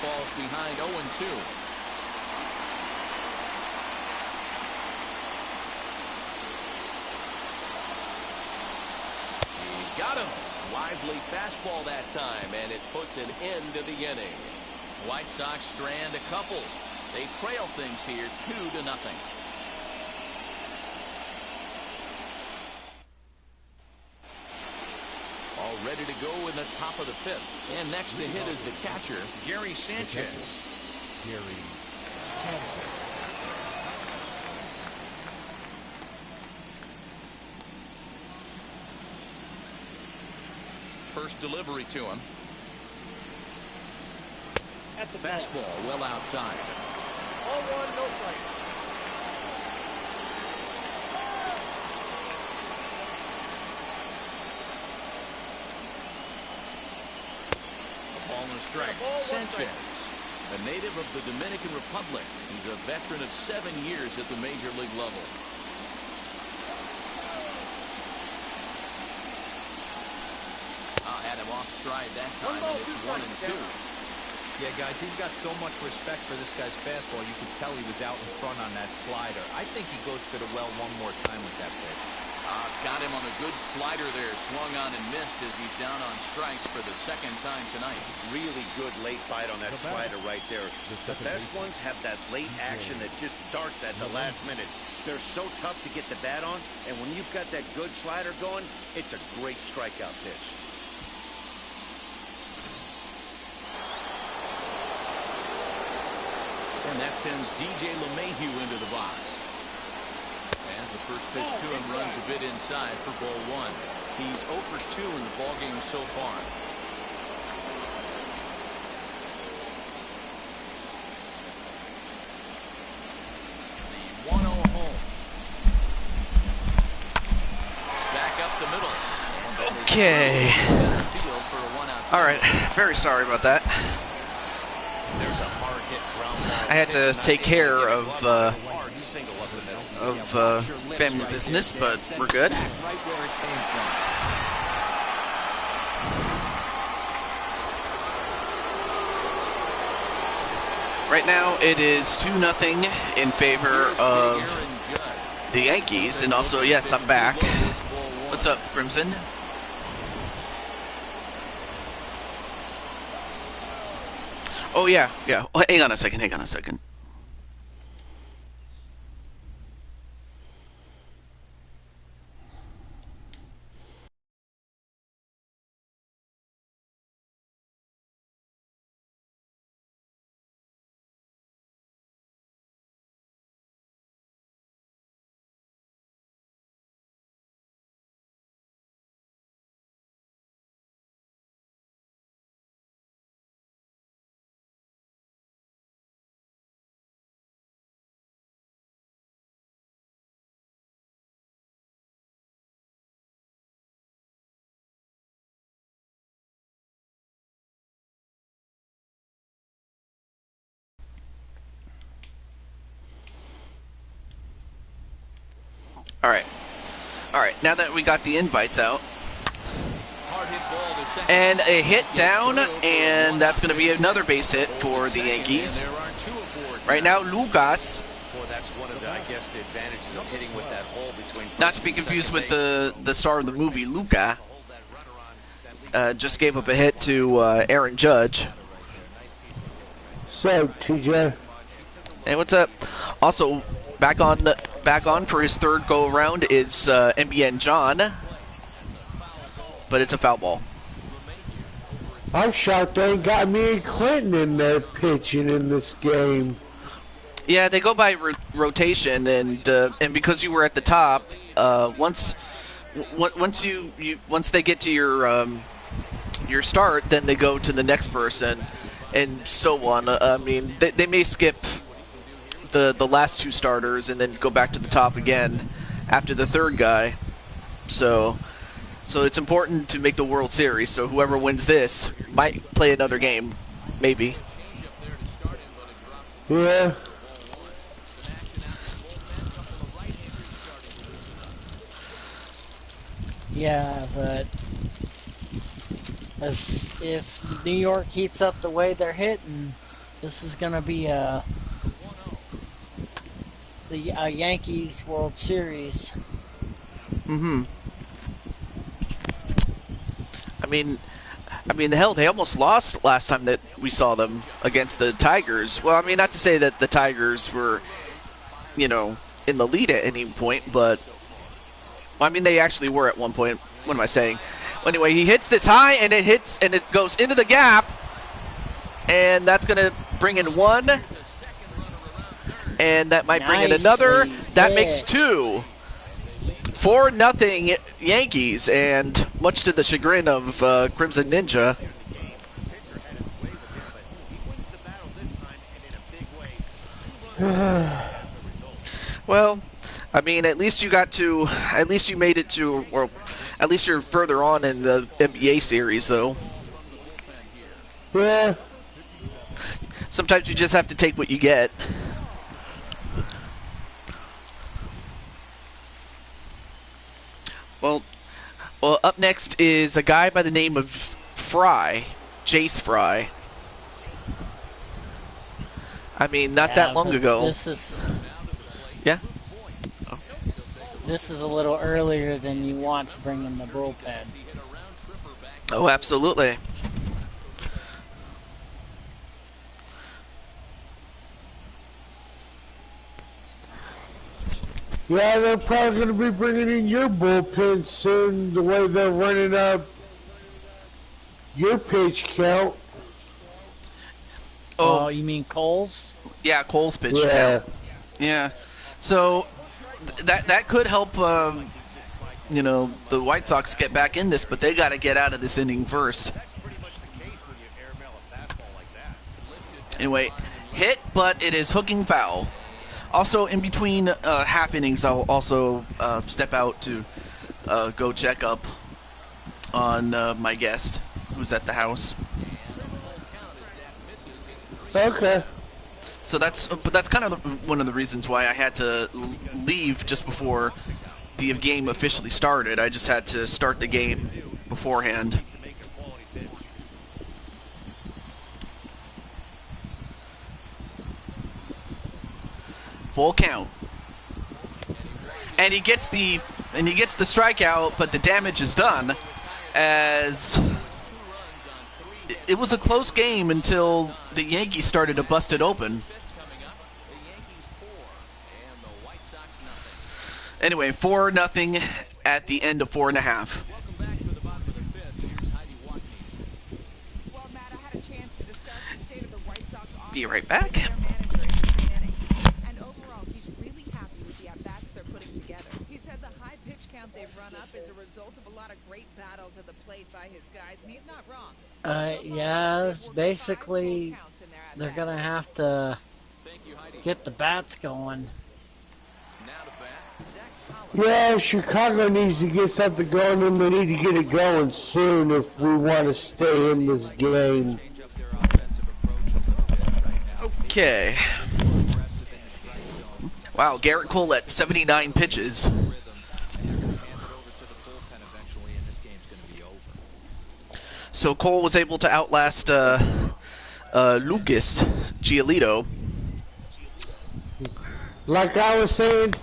Falls behind 0-2. He Got him. Lively fastball that time, and it puts an end to the inning. White Sox strand a couple. They trail things here 2-0. All ready to go in the top of the 5th. And next to hit is the catcher, Gary Sanchez. Gary. First delivery to him. At the Fastball well outside. 0-1, no strike. A ball and a strike. Sanchez, a native of the Dominican Republic. He's a veteran of 7 years at the major league level. Had him off stride that time, and it's 1-2. Yeah, guys, he's got so much respect for this guy's fastball. You could tell he was out in front on that slider. I think he goes to the well one more time with that pitch. Got him on a good slider there. Swung on and missed as he's down on strikes for the 2nd time tonight. Really good late bite on that slider right there. The best ones have that late action that just darts at the last minute. They're so tough to get the bat on, and when you've got that good slider going, it's a great strikeout pitch. And that sends DJ LeMahieu into the box. As the first pitch to him runs a bit inside for ball 1. He's 0 for 2 in the ballgame so far. The 1-0 home. Back up the middle. Okay. All right. Very sorry about that. There's a hard hit ground ball. I had to take care of family business, but we're good. Right where it came from. Right now, it is 2-0 in favor of the Yankees, and also, yes, I'm back. What's up, Crimson? Oh, yeah. Oh, hang on a second. All right. Now that we got the invites out, and a hit down, and that's going to be another base hit for the Yankees. Right now, Lucas. Boy, that's one of the, I guess, the advantages of hitting with that hole between. Not to be confused with the star of the movie, Luca. Just gave up a hit to Aaron Judge. So, TJ. Hey, what's up? Also, back on for his 3rd go around is MBN John, but it's a foul ball. I'm shocked they ain't got me and Clinton in there pitching in this game. Yeah, they go by rotation, and because you were at the top, once they get to your start, then they go to the next person, and so on. I mean, they may skip the last 2 starters and then go back to the top again after the 3rd guy. So it's important to make the World Series. So whoever wins this might play another game, maybe. Yeah. Yeah, but if New York heats up the way they're hitting, this is going to be a Yankees World Series. Mm-hmm. hell, they almost lost last time that we saw them against the Tigers. Well, I mean, not to say that the Tigers were, in the lead at any point, but well, I mean, they actually were at one point. What am I saying? Anyway, he hits this high, and it goes into the gap, and that's going to bring in one, and that might bring in another. That makes two. 4-0 Yankees, and much to the chagrin of Crimson Ninja. Well, I mean, at least you made it to, or at least you're further on in the NBA series, though. Yeah. Sometimes you just have to take what you get. Well, up next is a guy by the name of Fry, Jace Fry. I mean, not that long ago. Yeah? Oh. This is a little earlier than you want to bring in the bullpen. Oh, absolutely. Yeah, they're probably going to be bringing in your bullpen soon, the way they're running up your pitch count. Oh, you mean Cole's? Yeah, Cole's pitch count. Yeah. So that could help, the White Sox get back in this, but they got to get out of this inning first. Anyway, hit, but it is hooking foul. Also, in between half innings, I'll also step out to go check up on my guest who's at the house. Okay. So that's kind of one of the reasons why I had to leave just before the game officially started. I just had to start the game beforehand. Full count. And he gets the strikeout, but the damage is done, as it was a close game until the Yankees started to bust it open. Anyway, 4-0 at the end of 4.5. Be right back. They've run up as a result of a lot of great battles at the plate by his guys, and he's not wrong. Yeah, basically they're gonna have to get the bats going. Yeah, Chicago needs to get something going, and they need to get it going soon if we want to stay in this game. Okay. Wow, Garrett Cole at 79 pitches. So Cole was able to outlast Lucas Giolito. Like I was saying,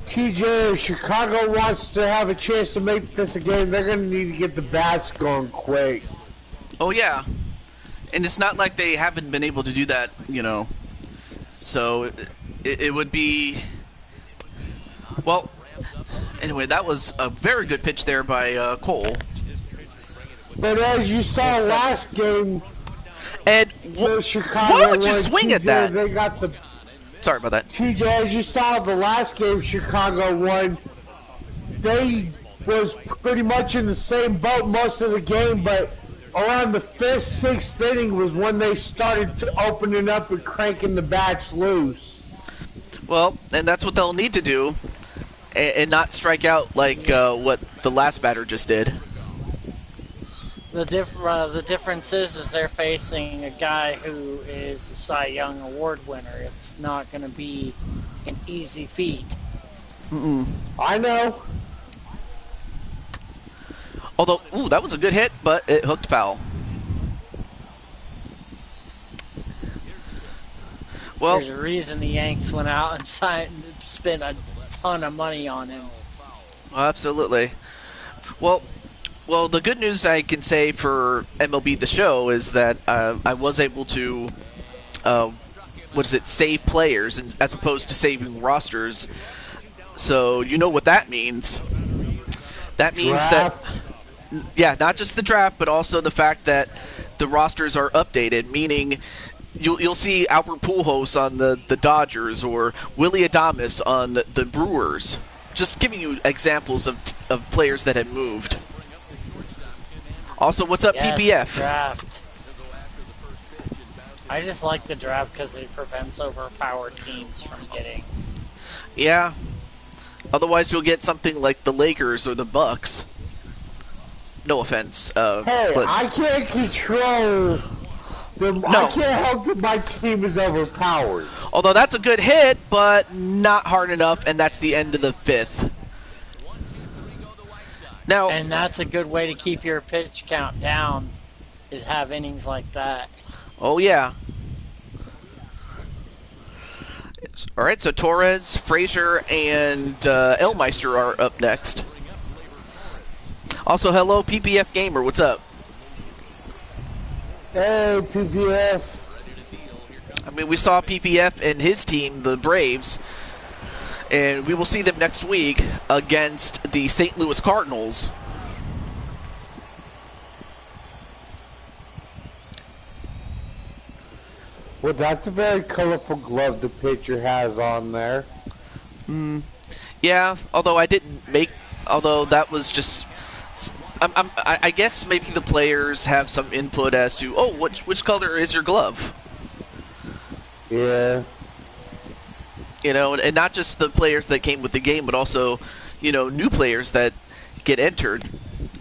TJ, if Chicago wants to have a chance to make this a game, they're going to need to get the bats going quick. Oh, yeah. And it's not like they haven't been able to do that, So it would be... Well, anyway, that was a very good pitch there by Cole. But as you saw last game, and Chicago why would you swing TJ, at that? They got the. Sorry about that. TJ, as you saw the last game, Chicago won. They was pretty much in the same boat most of the game, but around the 5th, 6th inning was when they started opening up and cranking the bats loose. Well, and that's what they'll need to do, and not strike out like what the last batter just did. The difference is they're facing a guy who is a Cy Young Award winner. It's not going to be an easy feat. I know. Although, that was a good hit, but it hooked foul. Well, there's a reason the Yanks went out and spent a ton of money on him. Absolutely. Well, Well, the good news I can say for MLB The Show is that I was able to, save players as opposed to saving rosters. So you know what that means. That means that, Draft. yeah, not just the draft, but also the fact that the rosters are updated, meaning you'll see Albert Pujols on the Dodgers or Willie Adames on the Brewers. Just giving you examples of players that have moved. Also, what's up, Yes, PPF? draft. I just like the draft because it prevents overpowered teams from getting. Yeah. Otherwise, you'll get something like the Lakers or the Bucks. No offense, Hey, Clinton. I can't control them. No. I can't help that my team is overpowered. Although that's a good hit, but not hard enough, and that's the end of the fifth. Now, And that's a good way to keep your pitch count down, is have innings like that. oh yeah. All right, so Torres, Frazier, and Elmeister are up next. Also, hello, PPF Gamer. What's up? Hey, PPF. I mean, we saw PPF and his team, the Braves, and we will see them next week against the St. Louis Cardinals. Well, that's a very colorful glove the pitcher has on there. Yeah, although that was just, I guess maybe the players have some input as to, oh, which color is your glove? Yeah. You know, and not just the players that came with the game, but also, you know, new players that get entered.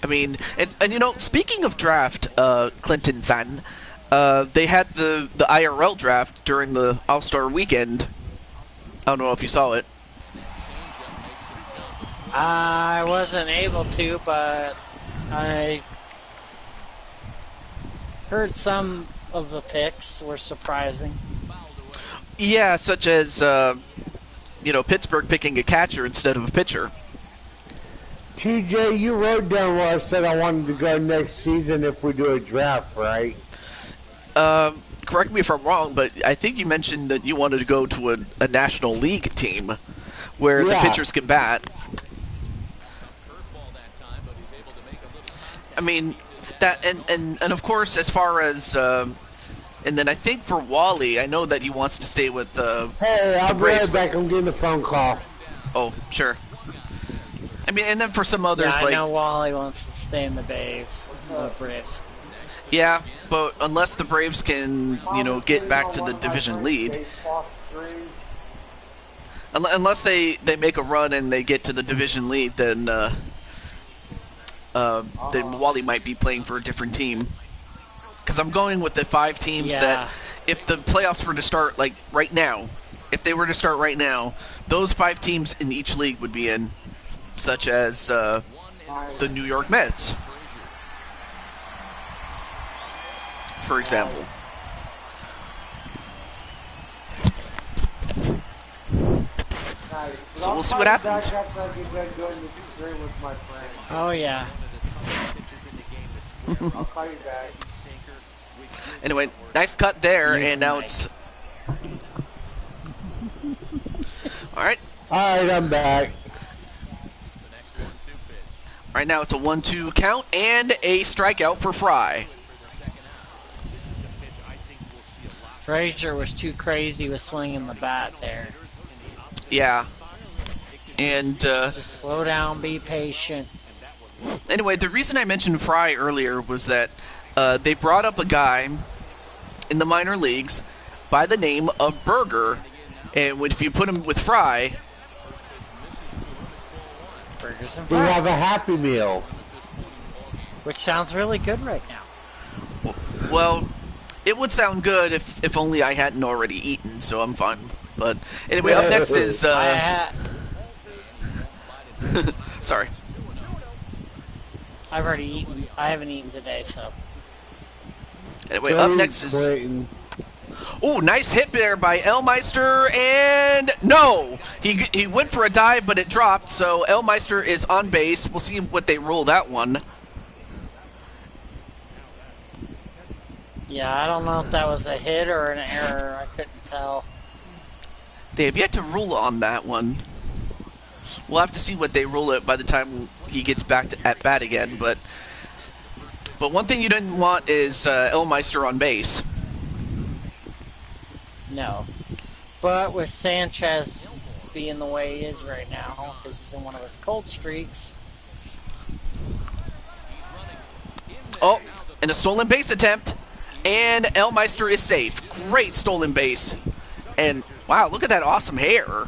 I mean, and you know, speaking of draft, Clinton-san, they had the IRL draft during the All-Star weekend. I don't know if you saw it. I wasn't able to, but I heard some of the picks were surprising. Yeah, such as, you know, Pittsburgh picking a catcher instead of a pitcher. TJ, you wrote down where I said I wanted to go next season if we do a draft, right? Correct me if I'm wrong, but I think you mentioned that you wanted to go to a National League team where the pitchers can bat. I mean, that and of course, as far as and then I think for Wally, I know that he wants to stay with Hey, I'll the be Braves. right back. I'm getting a phone call. Oh, sure. I mean, and then for some others, Yeah, I like know Wally wants to stay in the Braves. yeah, but unless the Braves can, you know, get back to the division lead, unless they make a run and they get to the division lead, then Wally might be playing for a different team. Because I'm going with the 5 teams that, if the playoffs were to start like right now, if they were to start right now, those 5 teams in each league would be in, such as the New York Mets, for example. So we'll see what happens. Oh yeah. I'll call you back. Anyway, nice cut there, and now it's... Alright. Alright, I'm back. Alright, now it's a 1-2 count and a strikeout for Fry. Frazier was too crazy with swinging the bat there. Yeah. And, Just slow down, be patient. anyway, the reason I mentioned Fry earlier was that they brought up a guy in the minor leagues by the name of Berger, and if you put him with Fry... Burgers and We have fries, a Happy Meal. which sounds really good right now. Well, it would sound good if only I hadn't already eaten, so I'm fine. But anyway, up next is... Sorry. I've already eaten. I haven't eaten today, so. Anyway, up next is... Oh, nice hit there by Elmeister, and no! He went for a dive, but it dropped, so Elmeister is on base. We'll see what they rule that one. Yeah, I don't know if that was a hit or an error. I couldn't tell. They have yet to rule on that one. We'll have to see what they rule it by the time he gets back to at bat again. But one thing you didn't want is Elmeister on base. No. But with Sanchez being the way he is right now, because he's in one of his cold streaks. Oh, and a stolen base attempt. And Elmeister is safe. Great stolen base. And, wow, look at that awesome hair.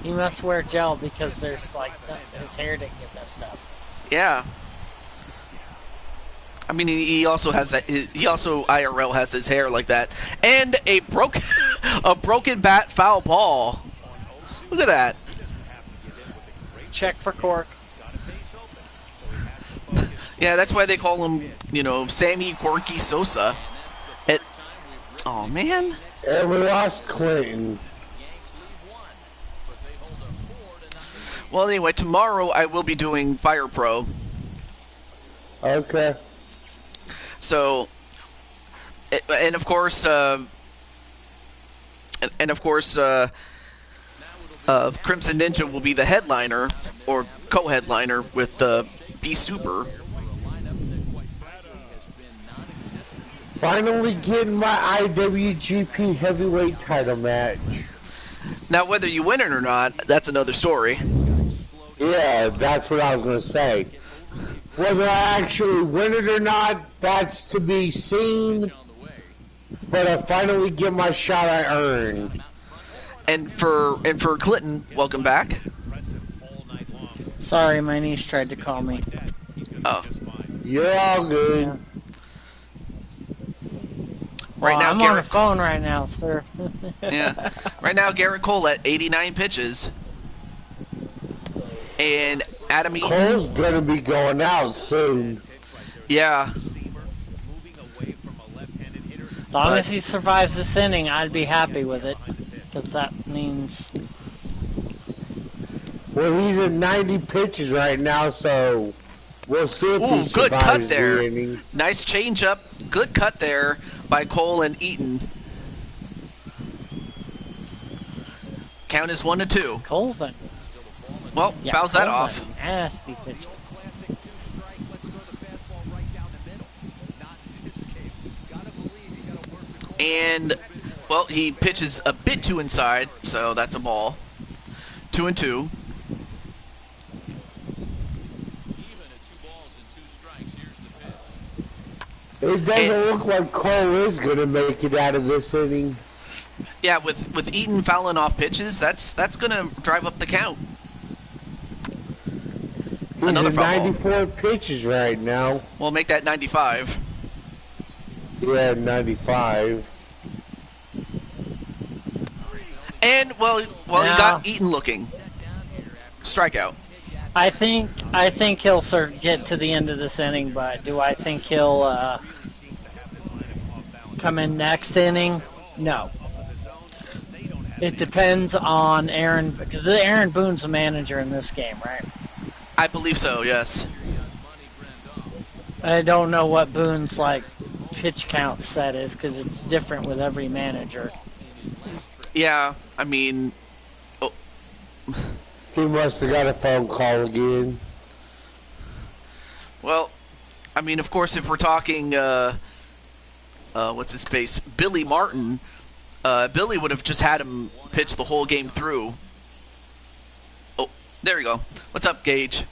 He must wear gel because there's like his hair didn't get messed up. Yeah. I mean, he also has that. He also IRL has his hair like that, and a broken bat foul ball. Look at that. Check for cork. Yeah, that's why they call him, Sammy Corky Sosa. Oh man. And we lost Clinton. Well, anyway, tomorrow I will be doing Fire Pro. Okay. So, and of course, Crimson Ninja will be the headliner or co-headliner with B Super. Finally getting my IWGP Heavyweight title match. Now, whether you win it or not, that's another story. Yeah, that's what I was going to say. Whether I actually win it or not, that's to be seen. But I finally get my shot I earned. And for Clinton, welcome back. Sorry, my niece tried to call me. Oh. You're all good. Yeah. Right now, I'm on the phone right now, sir. Yeah. Right now, Garrett Cole at 89 pitches. And Adam Eaton. Cole's going to be going out soon. Yeah. As long as he survives this inning, I'd be happy with it. Because that means... Well, he's at 90 pitches right now, so we'll see if he survives good cut there. the inning. Nice changeup. Good cut there by Cole and Eaton. Count is 1-2. Cole's in. Well, Yeah, fouls that Cole's off. a nasty pitch. And, well, he pitches a bit too inside, so that's a ball. 2-2. It doesn't look like Cole is going to make it out of this inning. Yeah, with Eaton fouling off pitches, that's going to drive up the count. He's Another at foul 94 pitches right now. We'll make that 95. Yeah, 95. And, well, he got Eaton looking. Strikeout. I think he'll get to the end of this inning, but do I think he'll come in next inning? No. It depends on Aaron, because Aaron Boone's the manager in this game, right? I believe so, yes. I don't know what Boone's pitch count set is, because it's different with every manager. Yeah, I mean... Oh. He must have got a phone call again. Well, I mean, of course, if we're talking, what's his face, Billy Martin, Billy would have just had him pitch the whole game through. Oh, there you go. What's up, Gage?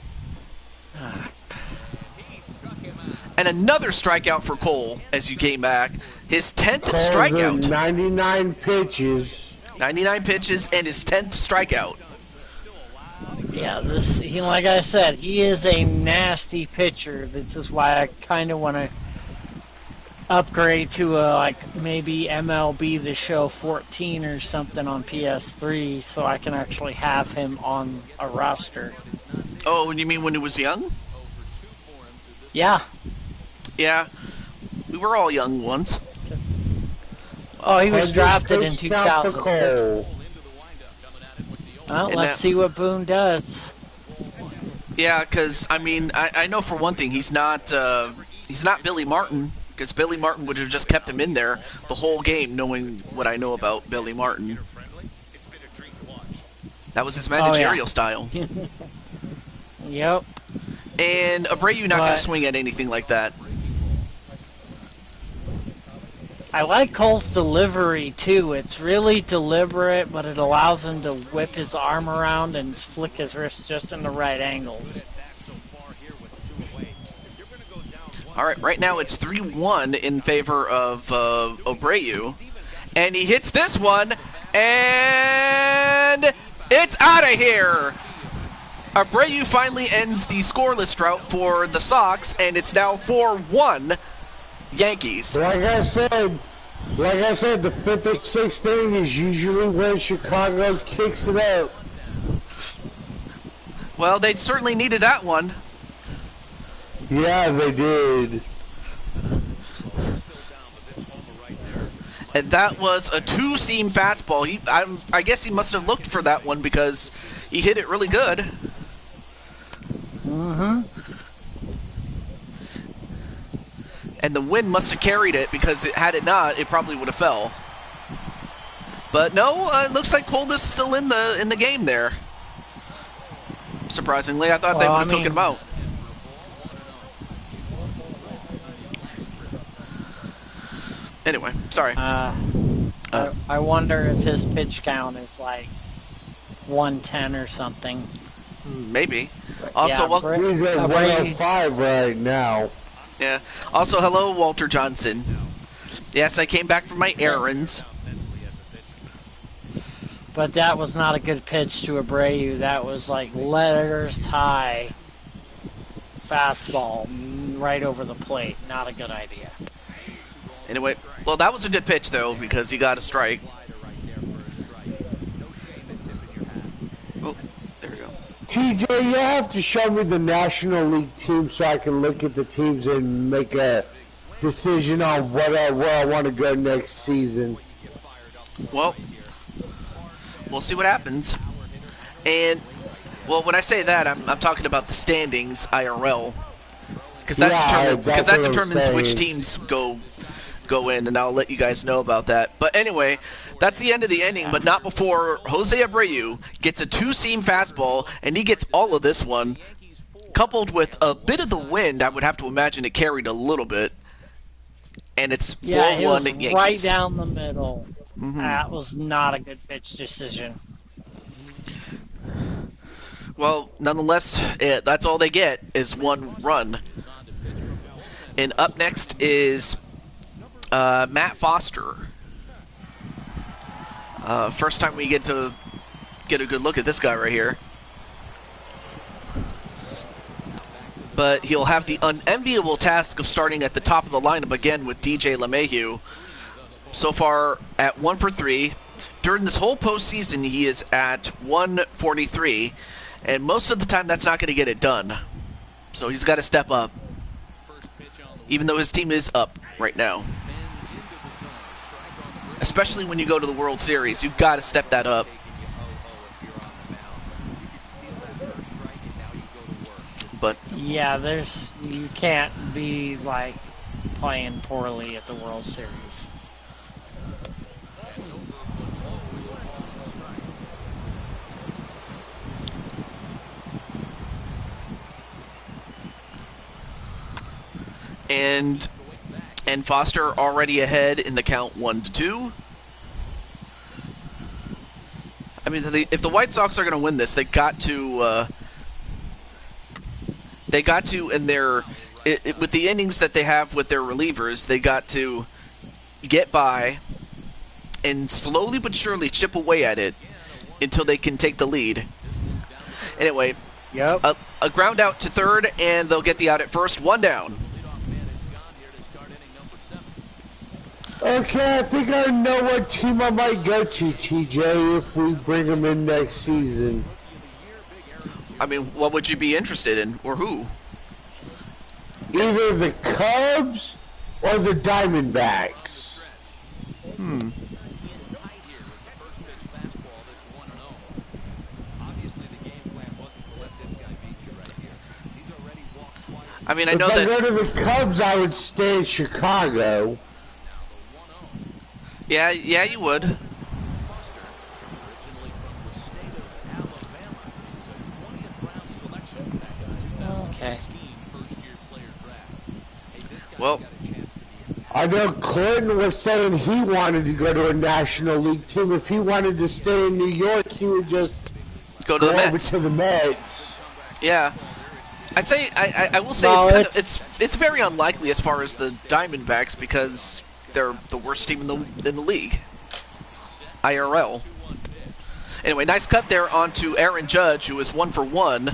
And another strikeout for Cole as you came back. His 10th Cole's strikeout. at 99 pitches. 99 pitches and his 10th strikeout. Yeah, like I said, he is a nasty pitcher. This is why I kind of want to upgrade to maybe MLB The Show 14 or something on PS3, so I can actually have him on a roster. Oh, you mean when he was young? Yeah. Yeah, we were all young once. Oh, he was drafted in 2000. Cole. Well, let's see what Boone does. Yeah, because I mean, I know for one thing he's not Billy Martin, because Billy Martin would have just kept him in there the whole game, knowing what I know about Billy Martin. That was his managerial style. Yep. And Abreu not going to swing at anything like that. I like Cole's delivery, too. It's really deliberate, but it allows him to whip his arm around and flick his wrist just in the right angles. All right now it's 3-1 in favor of Abreu. And he hits this one, and it's out of here! Abreu finally ends the scoreless drought for the Sox, and it's now 4-1 Yankees. Like I said, the 5th or 6th inning is usually when Chicago kicks it up. Well, they certainly needed that one. Yeah, they did. And that was a two-seam fastball. I guess he must have looked for that one because he hit it really good. Mm-hmm. And the wind must have carried it, because had it not, it probably would have fell. But no, it looks like Cole is still in the game there. Surprisingly, I thought they would have taken him out. Anyway, sorry. I wonder if his pitch count is like 110 or something. Maybe. Also, he's at 105 right now. Yeah. Also, hello, Walter Johnson. Yes, I came back from my errands. But that was not a good pitch to Abreu. That was like letters tie fastball right over the plate. Not a good idea. Anyway, well, that was a good pitch, though, because he got a strike. Oh, there we go. TJ, you have to show me the National League team so I can look at the teams and make a decision on where I want to go next season. Well, we'll see what happens. And, well, when I say that, I'm talking about the standings, IRL. Because that determines which teams go in, and I'll let you guys know about that. But anyway, that's the end of the inning, but not before Jose Abreu gets a two-seam fastball, and he gets all of this one, coupled with a bit of the wind. I would have to imagine it carried a little bit, and it's 4-1 Yankees. Right down the middle. Mm-hmm. That was not a good pitch decision. Well, nonetheless, that's all they get is one run. And up next is Matt Foster. First time we get to get a good look at this guy right here. But he'll have the unenviable task of starting at the top of the lineup again with DJ LeMahieu. So far at 1 for 3. During this whole postseason, he is at 143. And most of the time, that's not going to get it done. So he's got to step up. Even though his team is up right now. Especially when you go to the World Series, you've got to step that up. But yeah, you can't be like playing poorly at the World Series. And Foster already ahead in the count 1-2. I mean, if the White Sox are going to win this, they got to in their with the innings that they have with their relievers, they got to get by and slowly but surely chip away at it until they can take the lead. Anyway, yep. A ground out to third, and they'll get the out at first. One down. Okay, I think I know what team I might go to, TJ, if we bring them in next season. I mean, what would you be interested in, or who? Either the Cubs or the Diamondbacks. I mean, I If know I that. go to the Cubs, I would stay in Chicago. Yeah, you would. Okay. Well, I know Clinton was saying he wanted to go to a National League team. If he wanted to stay in New York, he would just go to the over Mets. to the Mets. Yeah. I'd say I will say Well, it's very unlikely as far as the Diamondbacks because they're the worst team in the league. IRL. Anyway, nice cut there onto Aaron Judge, who is 1 for 1.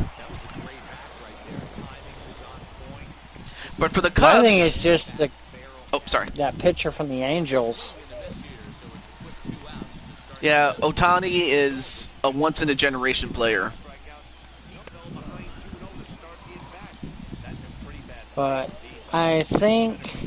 But for the Cubs, I think it's just sorry. that pitcher from the Angels. Yeah, Ohtani is a once-in-a-generation player. But I think,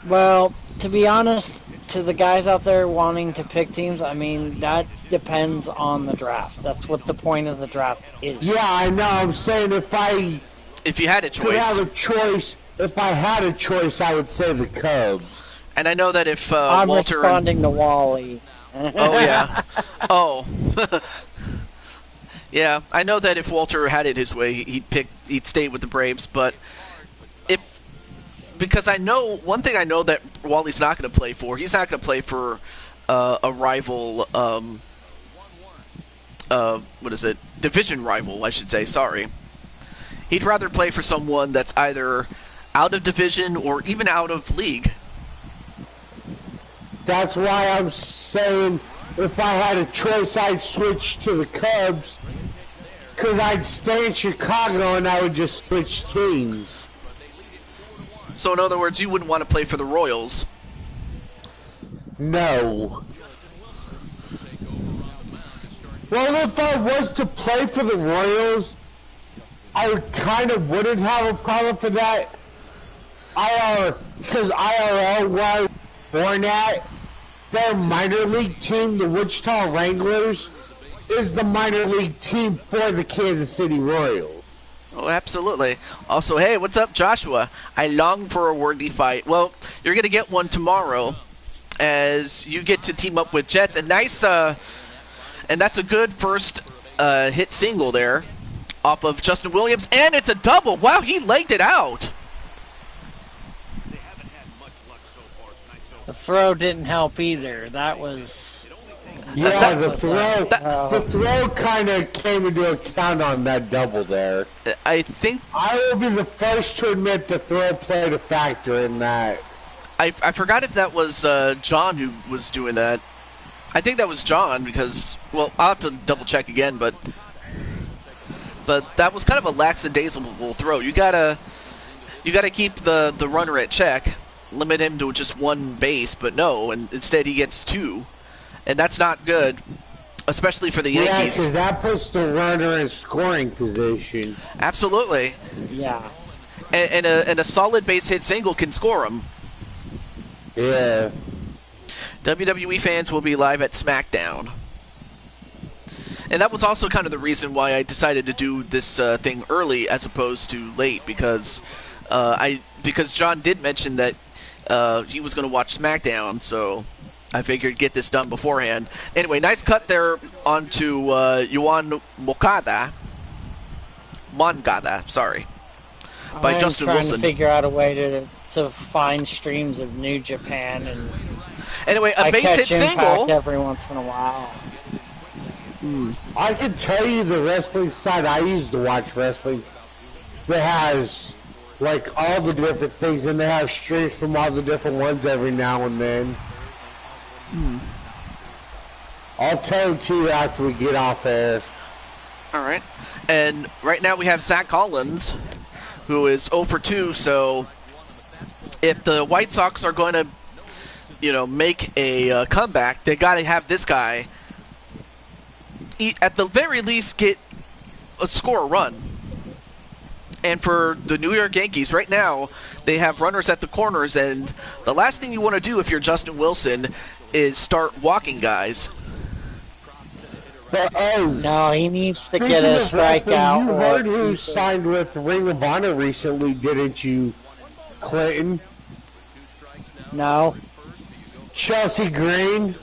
well, to be honest, to the guys out there wanting to pick teams, I mean, that depends on the draft. That's what the point of the draft is. Yeah, I know. I'm saying if you had a could have choice, if I had a choice, I would say the Cubs. and I know that if I'm Walter responding to Wally. Oh yeah. Oh. Yeah, I know that if Walter had it his way, he'd stay with the Braves, but because I know one thing I know that Wally's not going to play for. He's not going to play for a rival. What is it? Division rival, I should say. Sorry. He'd rather play for someone that's either out of division or even out of league. That's why I'm saying if I had a choice, I'd switch to the Cubs. Because I'd stay in Chicago and I would just switch teams. So in other words, you wouldn't want to play for the Royals. No. Well, if I was to play for the Royals, I kind of wouldn't have a problem for that. Because IRL, where I was born at, their minor league team, the Wichita Wranglers, is the minor league team for the Kansas City Royals. Oh, absolutely. Also, hey, what's up, Joshua? I long for a worthy fight. Well, you're going to get one tomorrow as you get to team up with Jets. And nice, and that's a good first hit single there off of Justin Williams. And it's a double. Wow, he legged it out. The throw didn't help either. That was... Yeah, the throw kind of came into account on that double there. I think I will be the first to admit the throw played a factor in that. I forgot if that was John who was doing that. I think that was John because, well, I'll have to double check again, but that was kind of a lackadaisical throw. You gotta keep the runner at check, limit him to just one base, but no, and instead he gets two. And that's not good, especially for the Yankees. Yeah, because that puts the runner in scoring position. Absolutely. Yeah. And a solid base hit single can score them. Yeah. WWE fans will be live at SmackDown. And that was also kind of the reason why I decided to do this thing early as opposed to late, because John did mention that he was going to watch SmackDown, so I figured get this done beforehand. Anyway, nice cut there onto Yoan Moncada, sorry, by Justin trying Wilson. To figure out a way to find streams of New Japan, and anyway, a base hit single every once in a while. I can tell you the wrestling site I use to watch wrestling that has like all the different things, and they have streams from all the different ones every now and then. I'll tell it to you after we get off air. All right. And right now we have Zach Collins, who is 0 for 2. So if the White Sox are going to, make a comeback, they got to have this guy, at the very least, score a run. And for the New York Yankees, right now, they have runners at the corners, and the last thing you want to do if you're Justin Wilson is start walking guys. But oh, No, he needs to get speaking a of wrestling, strikeout you or heard who keep it. signed with Ring of Honor recently, didn't you, Clinton? No. Chelsea Green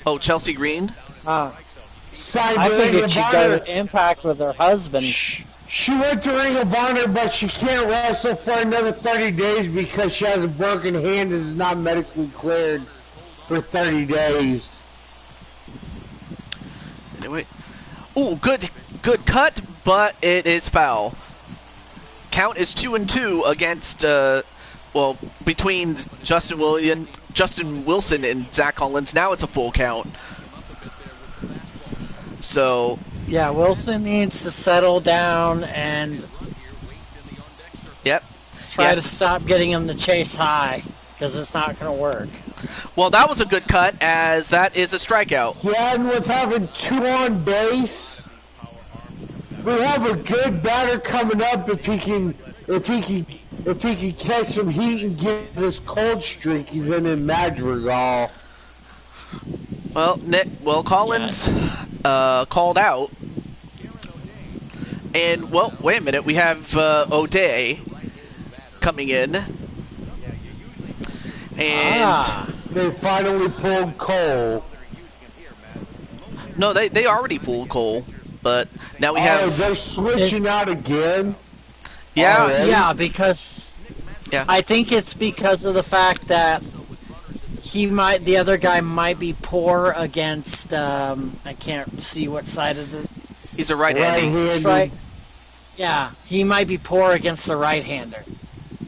Oh, Chelsea Green. signed I to Ring figured of she'd go Honor. to Impact with her husband. She went to Ring of Honor, but she can't wrestle for another 30 days because she has a broken hand and is not medically cleared for 30 days. Anyway, ooh, good cut, but it is foul. Count is 2-2 against between Justin Wilson and Zach Collins. Now it's a full count. So Yeah, Wilson needs to settle down and yep. try to stop getting him to chase high, because it's not going to work. Well, that was a good cut, as that is a strikeout. Yeah, and with having 2 on base, we have a good batter coming up if he can catch some heat and get this cold streak he's in Madrigal. Well, Collins called out. And, well, wait a minute. We have O'Day coming in. And they finally pulled Cole. No, they already pulled Cole. But now we have... Oh, they're switching out again? Yeah. Already? Yeah, because... Yeah. I think it's because of the fact that the other guy might be poor against, I can't see what side of the... He's a right-handed. Right. Yeah, he might be poor against the right-hander.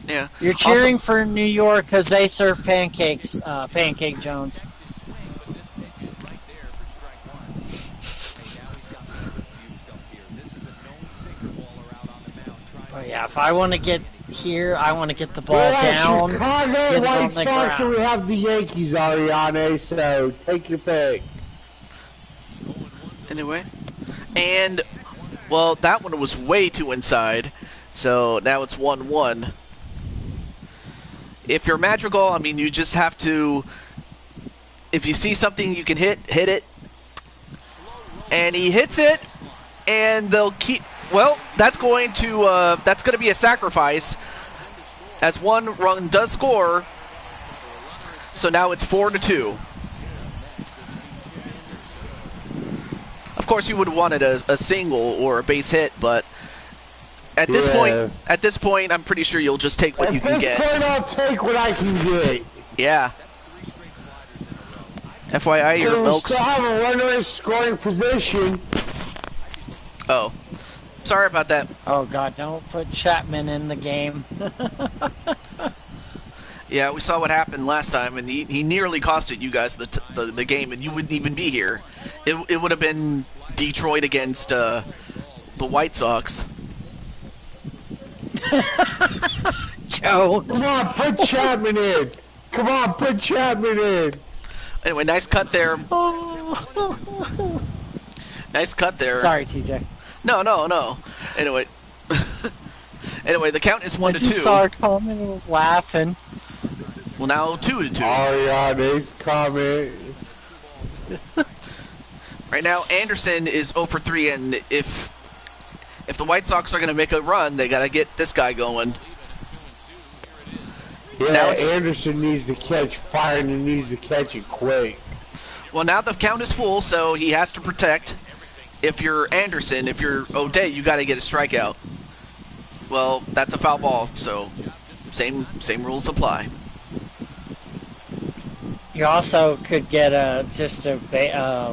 Yeah. You're cheering for New York because they serve pancakes, Pancake Jones. But yeah, if I want to get here, I want to get the ball down. Chicago White Sox, and we have the Yankees, Ariane, so take your pick. Anyway. And, well, that one was way too inside. So now it's 1-1. If you're Madrigal, I mean, you just have to... If you see something you can hit it. And he hits it, and they'll keep... Well, that's going to be a sacrifice, as one run does score. So now it's 4-2. Of course, you would have wanted a single or a base hit, but at this point, I'm pretty sure you'll just take what you can get. At this point, I'll take what I can get. Yeah. FYI, your milks. We still have a runner in scoring position. Oh. Sorry about that. Oh, God, don't put Chapman in the game. Yeah, we saw what happened last time, and he nearly costed you guys the game, and you wouldn't even be here. It would have been Detroit against the White Sox. Joe. Come on, put Chapman in. Come on, put Chapman in. Anyway, nice cut there. Nice cut there. Sorry, TJ. No. Anyway. Anyway, the count is 1-2. I just saw her comment and was laughing. Well, now 2-2. Ariane's comment. Right now, Anderson is 0 for 3, and if the White Sox are going to make a run, they got to get this guy going. Yeah, Anderson needs to catch fire, and he needs to catch it quick. Well, now the count is full, so he has to protect. If you're Anderson, if you're O'Day, you got to get a strikeout. Well, that's a foul ball, so same rules apply. You also could get just a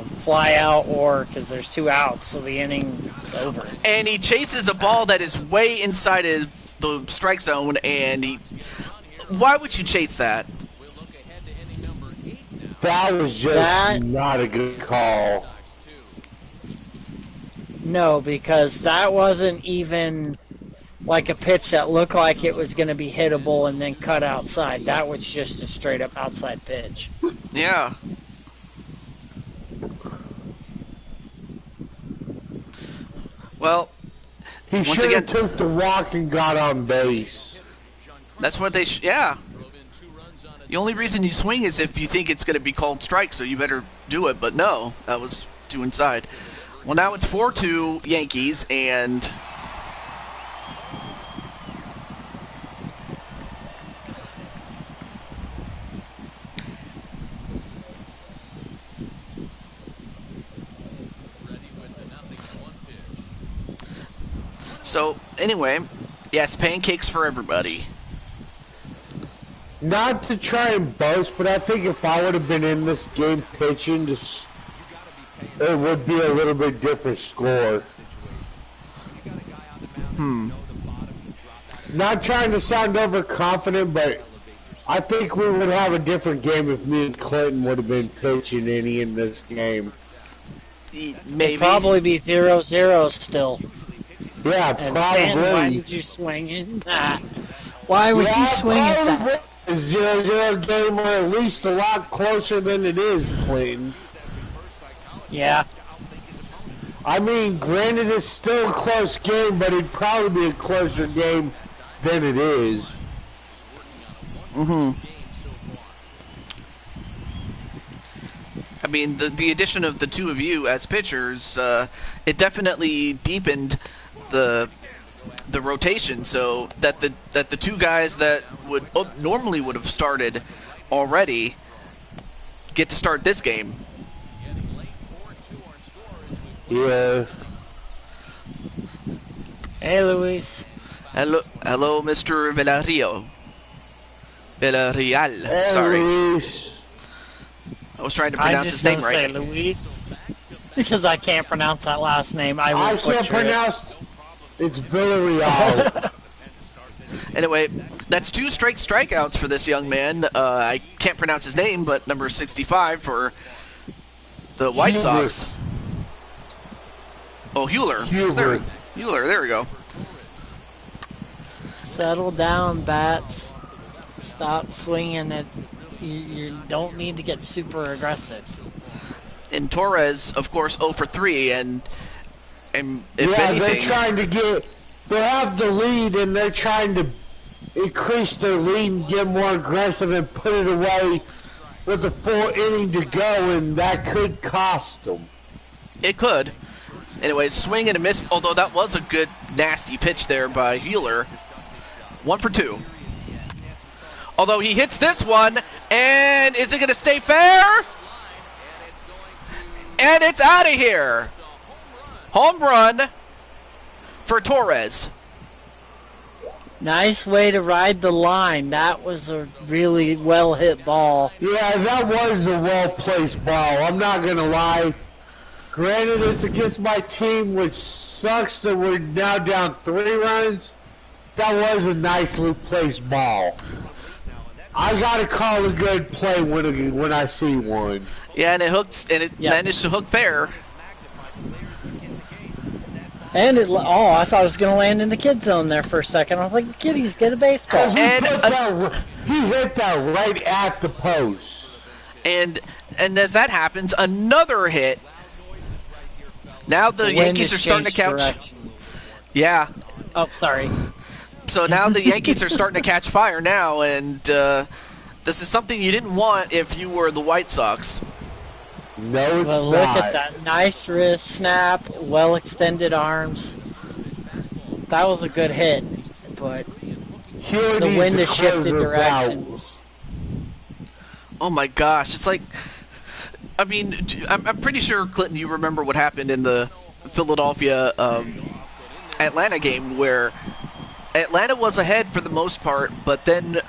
fly out, or because there's 2 outs, so the inning's over. And he chases a ball that is way inside the strike zone, and why would you chase that? That was just not a good call. No, because that wasn't even like a pitch that looked like it was going to be hittable and then cut outside. That was just a straight up outside pitch. Yeah. Well, he should have took the walk and got on base. That's what they yeah. The only reason you swing is if you think it's going to be called strike, so you better do it. But no, that was 2 inside. Well, now it's 4-2 Yankees, and so anyway, yes, pancakes for everybody. Not to try and boast, but I think if I would have been in this game pitching, it would be a little bit different score. Not trying to sound overconfident, but I think we would have a different game if me and Clinton would have been pitching in this game. Maybe. It'd probably be 0-0 still. Yeah, And probably. Stan, why did you swing it? Why would you swing at that? A 0-0 game, or at least a lot closer than it is, Clinton. Yeah. I mean, granted, it's still a close game, but it'd probably be a closer game than it is. I mean, the addition of the two of you as pitchers, it definitely deepened the rotation, so that the two guys that would normally would have started already get to start this game. Yeah. Hey, Luis. Hello, Mr. Villarreal. Hey, Sorry. Luis. I was trying to pronounce his name right. I just don't say Luis because I can't pronounce that last name. I can't pronounce. It's Villarreal. Anyway, that's 2 straight strikeouts for this young man. I can't pronounce his name, but number 65 for the White Sox. Oh, Hewler. Hewler, there we go. Settle down, bats. Stop swinging it. You don't need to get super aggressive. And Torres, of course, 0 for 3, and if yeah, anything, they're trying to they have the lead, and they're trying to increase their lead and get more aggressive and put it away with a full inning to go, and that could cost them. it could. Anyway, swing and a miss, although that was a good, nasty pitch there by Hewler. 1 for 2. Although he hits this one, and is it going to stay fair? And it's out of here. Home run for Torres. Nice way to ride the line. That was a really well-hit ball. Yeah, that was a well-placed ball. I'm not going to lie. Granted, it's against my team, which sucks that we're now down 3 runs. That was a nicely placed ball. I gotta call a good play when I see one. Yeah, and it managed to hook fair. And I thought it was going to land in the kid zone there for a second. I was like, the kiddies get a baseball. And he hit that right at the post. And as that happens, another hit. Now the Yankees are starting to catch. Directions. Yeah. Oh, sorry. So now the Yankees are starting to catch fire now, and this is something you didn't want if you were the White Sox. No, it's well, look at that nice wrist snap, well extended arms. That was a good hit, but the wind has shifted directions. Oh my gosh, it's like, I mean, I'm pretty sure, Clinton, you remember what happened in the Philadelphia Atlanta game where Atlanta was ahead for the most part, but then,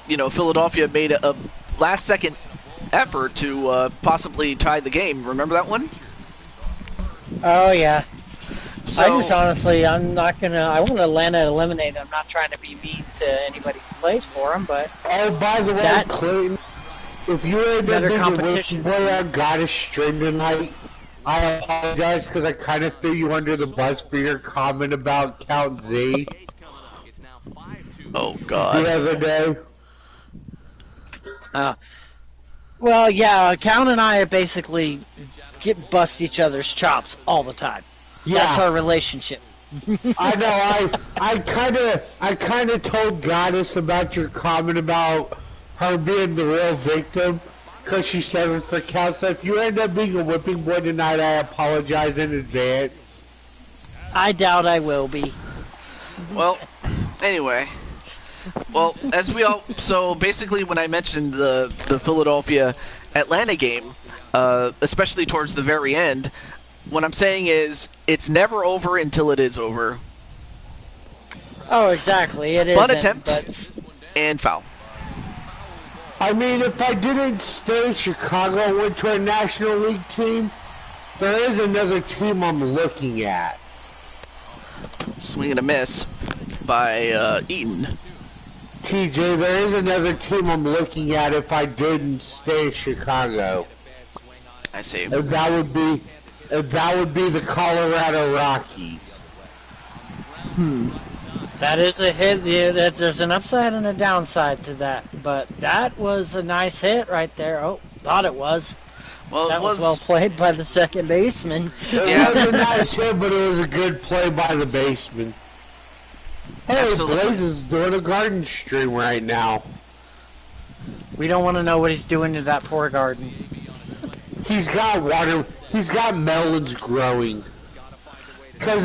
Philadelphia made a last-second effort to possibly tie the game. Remember that one? Oh, yeah. So, I just honestly, I want Atlanta eliminated. I'm not trying to be mean to anybody who plays for them, but... Oh, by the way, Clinton, if you ain't competition. Boy, I got a string tonight. I apologize because I kind of threw you under the bus for your comment about Count Z. Oh, God. The other day. Well, yeah, Count and I basically bust each other's chops all the time. Yeah. That's our relationship. I know. I kind of told Goddess about your comment about her being the real victim because she settled for count. So if you end up being a whipping boy tonight, I apologize in advance. I doubt I will be. Well, anyway. Well, as we all... So, basically, when I mentioned the Philadelphia-Atlanta game, especially towards the very end, what I'm saying is, it's never over until it is over. Oh, exactly. It is. Bunt attempt and foul. I mean, if I didn't stay in Chicago and went to a National League team, there is another team I'm looking at. Swing and a miss by Eaton. TJ, there is another team I'm looking at if I didn't stay in Chicago. I see. And that would be the Colorado Rockies. That is a hit. There's an upside and a downside to that, but that was a nice hit right there. Oh, thought it was. Well, that was well played by the second baseman. It was a nice hit, but it was a good play by the baseman. Hey, Absolutely. Blaze is doing a garden stream right now. We don't want to know what he's doing to that poor garden. He's got water. He's got melons growing. Because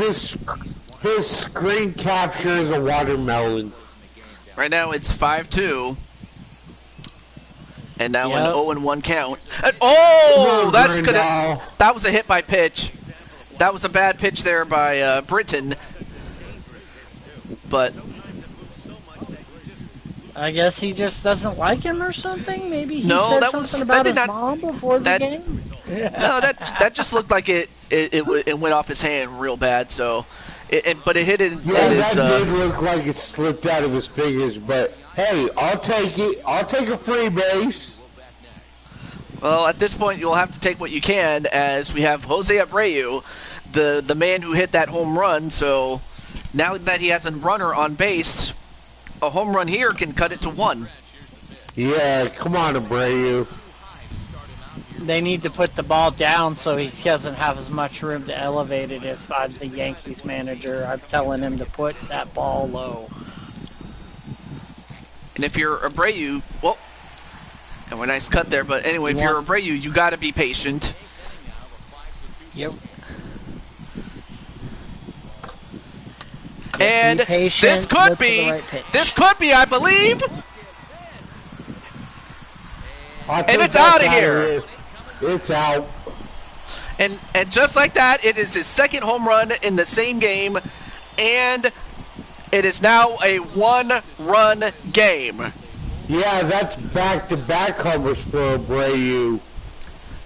his screen capture is a watermelon. Right now it's 5-2. And now an 0-1 count. And, that was a hit by pitch. That was a bad pitch there by Britton. But I guess he just doesn't like him or something. Maybe he no, said that something was, about that did his not, mom before the game. No, that just looked like it went off his hand real bad. So, but it hit it. Yeah, that did look like it slipped out of his fingers. But hey, I'll take it. I'll take a free base. Well, at this point, you'll have to take what you can, as we have Jose Abreu, the man who hit that home run. So now that he has a runner on base, a home run here can cut it to 1. Yeah, come on, Abreu. They need to put the ball down so he doesn't have as much room to elevate it. If I'm the Yankees manager, I'm telling him to put that ball low. And if you're Abreu, well, and a nice cut there. But anyway, if you're Abreu, you got to be patient. Yep. And this could be, I believe. And it's out of here. It's out. And just like that, it is his second home run in the same game, and it is now a 1-run game. Yeah, that's back-to-back homers for Abreu.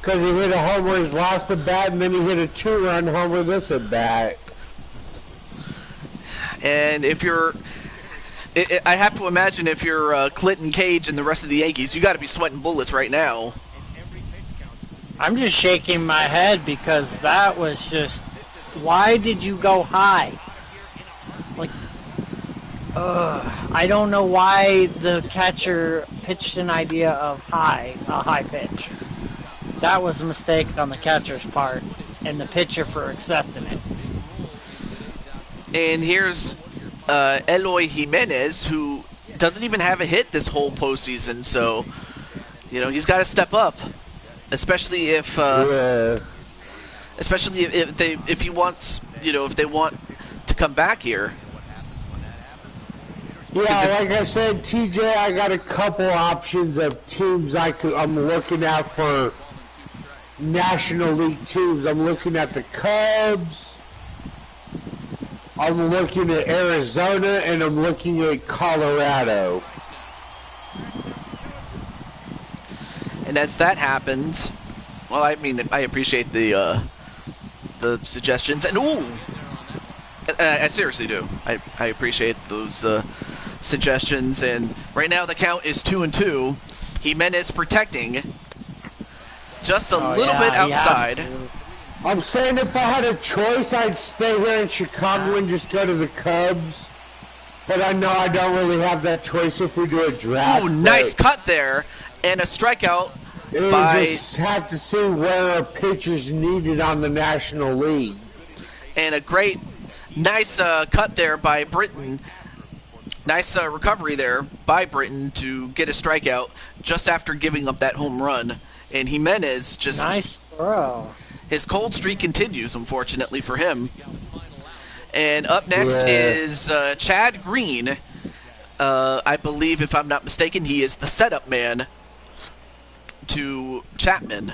Because he hit a homer his last at bat, and then he hit a 2-run homer this at bat. And if you're, I have to imagine if you're Clinton Cage and the rest of the Yankees, you got to be sweating bullets right now. I'm just shaking my head because that was just, why did you go high? Like, I don't know why the catcher pitched an idea of a high pitch. That was a mistake on the catcher's part, and the pitcher for accepting it. And here's Eloy Jimenez, who doesn't even have a hit this whole postseason, so he's got to step up, especially if he wants, if they want to come back here. Yeah, like I said, TJ, I got a couple options of teams I'm looking at for National League teams. I'm looking at the Cubs. I'm looking at Arizona, and I'm looking at Colorado. And as that happens, well, I mean, I appreciate the suggestions, and I seriously do. I appreciate those suggestions, and right now the count is 2-2. Jimenez protecting, just a little bit outside. I'm saying if I had a choice, I'd stay here in Chicago and just go to the Cubs. But I know I don't really have that choice if we do a draft. Ooh, nice cut there, and a strikeout We by... just have to see where a pitcher's needed on the National League. And a great, nice cut there by Britton. Nice recovery there by Britton to get a strikeout just after giving up that home run. And Jimenez just... Nice throw. His cold streak continues, unfortunately for him. And up next is Chad Green. I believe, if I'm not mistaken, he is the setup man to Chapman.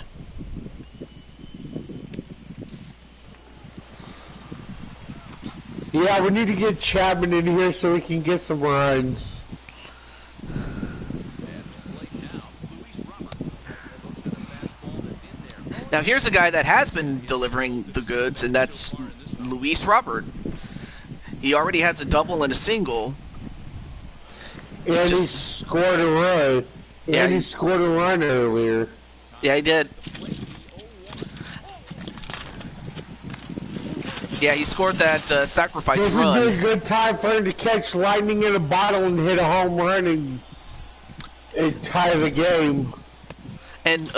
Yeah, we need to get Chapman in here so we can get some runs. Now here's a guy that has been delivering the goods, and that's Luis Robert. He already has a double and a single. And he scored a run. Yeah, And he scored a run earlier. Yeah, he did. Yeah, he scored that sacrifice run. This would be a good time for him to catch lightning in a bottle and hit a home run and tie the game. And,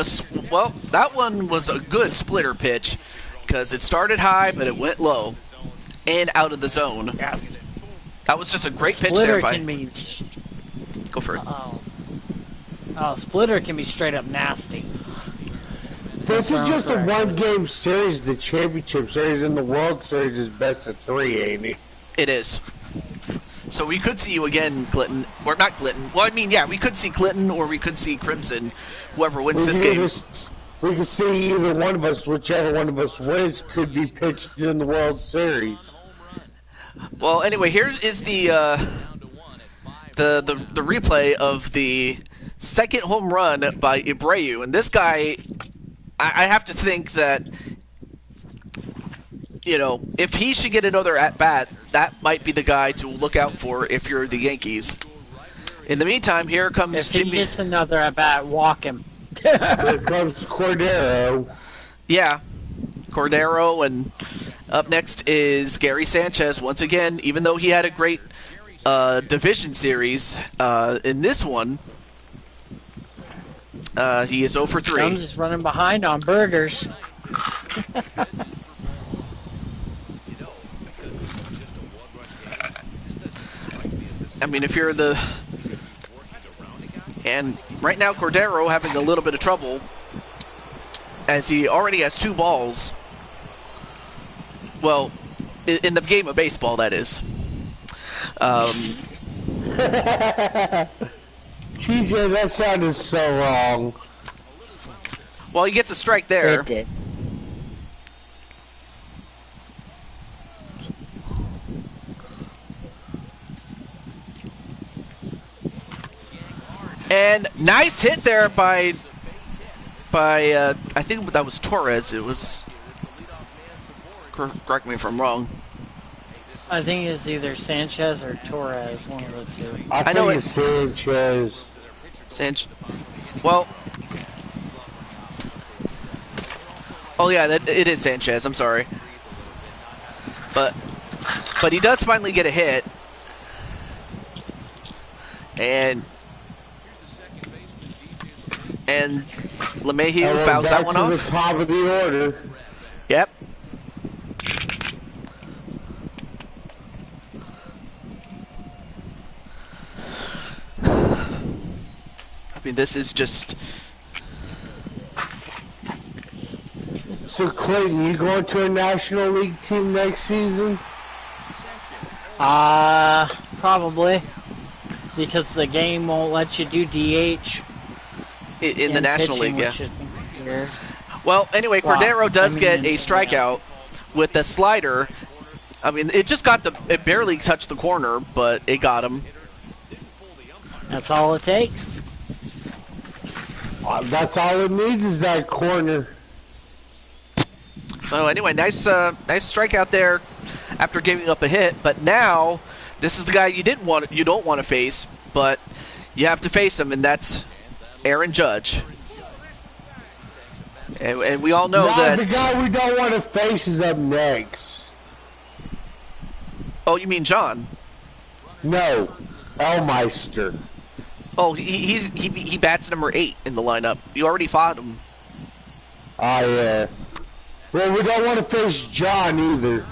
well, that one was a good splitter pitch because it started high, but it went low and out of the zone. Yes. That was just a great pitch there by... Can be... Go for it. Splitter can be straight up nasty. This is just a one-game series. The championship series and the World Series is best of 3, ain't it? It is. So we could see you again, Clinton. Or not Clinton. Well, I mean, yeah, we could see Clinton or we could see Crimson, whoever wins this game. We could see either one of us, whichever one of us wins, could be pitched in the World Series. Well, anyway, here is the replay of the second home run by Abreu. And this guy, I have to think that, you know, if he should get another at-bat, that might be the guy to look out for if you're the Yankees. In the meantime, here comes Jimmy. If he gets another at-bat, walk him. Here comes Cordero. Yeah, Cordero, and up next is Gary Sanchez. Once again, even though he had a great division series, in this one, he is 0 for 3. Jones is running behind on burgers. I mean, if you're the... And right now, Cordero having a little bit of trouble as he already has 2 balls. Well, in the game of baseball, that is. TJ, that sounded so wrong. Well, he gets a strike there. It did. And nice hit there by I think that was Torres. It was, correct me if I'm wrong. I think it's either Sanchez or Torres, one of the two. I know it's Sanchez. Well, oh yeah, it is Sanchez. I'm sorry, but he does finally get a hit, and LeMahieu fouls that one off. The top of the order. Yep. I mean, this is just... So, Clayton, you going to a National League team next season? Probably. Because the game won't let you do DH. In the National pitching, League, yeah. Which is weird. Well, anyway, Cordero does get a strikeout with the slider. I mean, it barely touched the corner, but it got him. That's all it takes. That's all it needs is that corner. So anyway, nice strikeout there after giving up a hit. But now, this is the guy you don't want to face, but you have to face him, and that's Aaron Judge. And we all know that... the guy we don't want to face is up next. Oh, you mean John? No, Elmeister. Oh, he bats number 8 in the lineup. You already fought him. Yeah. Well, we don't want to face John either.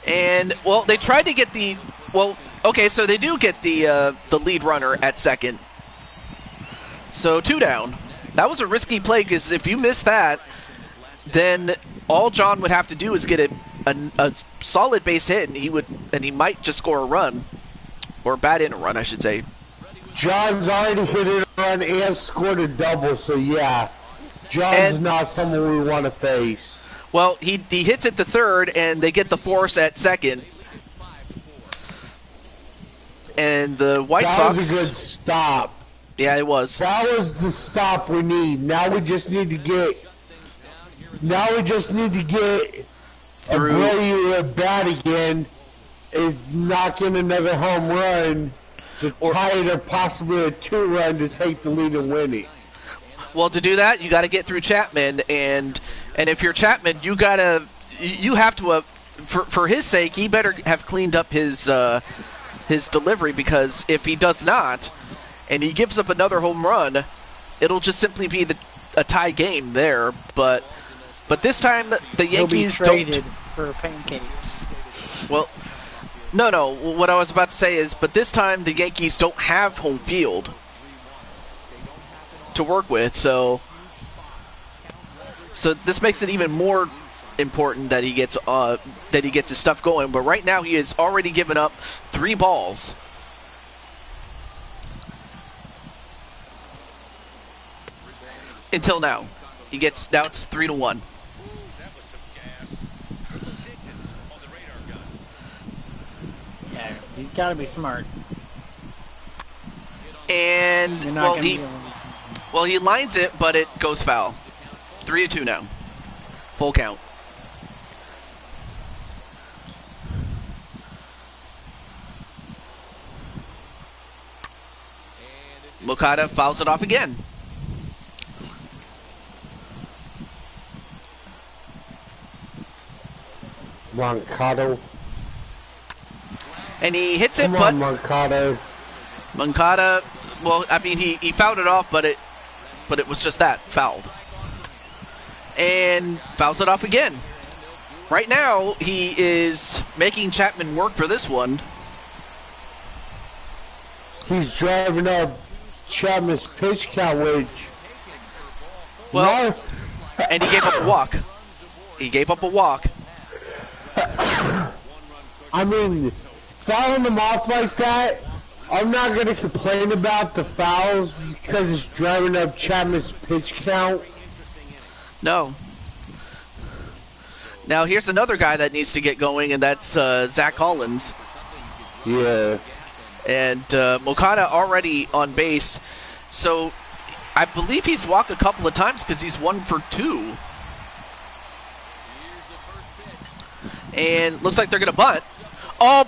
And, well, they tried to get the... Well, Okay, so they do get the lead runner at second. So 2 down. That was a risky play because if you miss that, then all John would have to do is get a solid base hit, and he might just score a run, or bat in a run, I should say. John's already hit a run and scored a double, so yeah, John's not someone we want to face. Well, he hits it to third, and they get the force at second. And the White Sox... That was a good stop. Yeah, it was. That was the stop we need. Now we just need to get... Abreu at bat again and knock in another home run to tie it, or possibly a 2-run to take the lead and win it. Well, to do that, you got to get through Chapman, and if you're Chapman, you have to, for his sake, he better have cleaned up his delivery, because if he does not, and he gives up another home run, it'll just simply be a tie game there. But this time the Yankees He'll be traded for pancakes. Well, no. What I was about to say is, but this time the Yankees don't have home field to work with, so this makes it even more important that he gets his stuff going. But right now he has already given up 3 balls. Until now, now it's 3-1. Yeah, you gotta be smart. And he lines it, but it goes foul. 3-2 now. Full count. Moncada fouls it off again. Moncada. And he hits it, Come but on, Moncada. Moncada, well, I mean, he fouled it off, but it was just that, fouled. And fouls it off again. Right now, he is making Chapman work for this one. He's driving up Chapman's pitch count, which... Well, and he gave up a walk. He gave up a walk. I mean, fouling them off like that, I'm not going to complain about the fouls because it's driving up Chapman's pitch count. No. Now, here's another guy that needs to get going, and that's Zach Collins. Yeah. And Moncada already on base. So, I believe he's walked a couple of times because he's 1 for 2. And looks like they're going to bunt. Oh,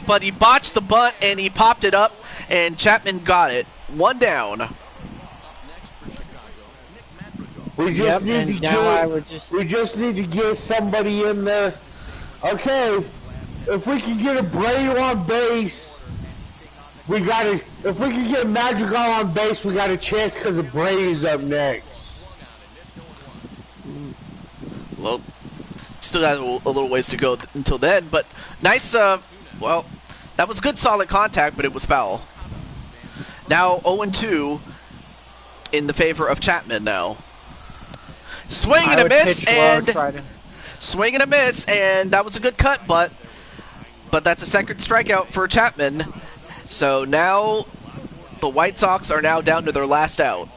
but he botched the bunt, and he popped it up, and Chapman got it. 1 down. We just need to get somebody in there. Okay, if we can get Abreu on base, we got it. If we can get Madrigal on base, we got a chance because Abreu's up next. Well, still got a little ways to go until then, but nice. Well, that was good, solid contact, but it was foul. Now 0-2 in the favor of Chapman. Now swing and a miss, and swing and a miss, and that was a good cut, but that's a second strikeout for Chapman. So now the White Sox are now down to their last out.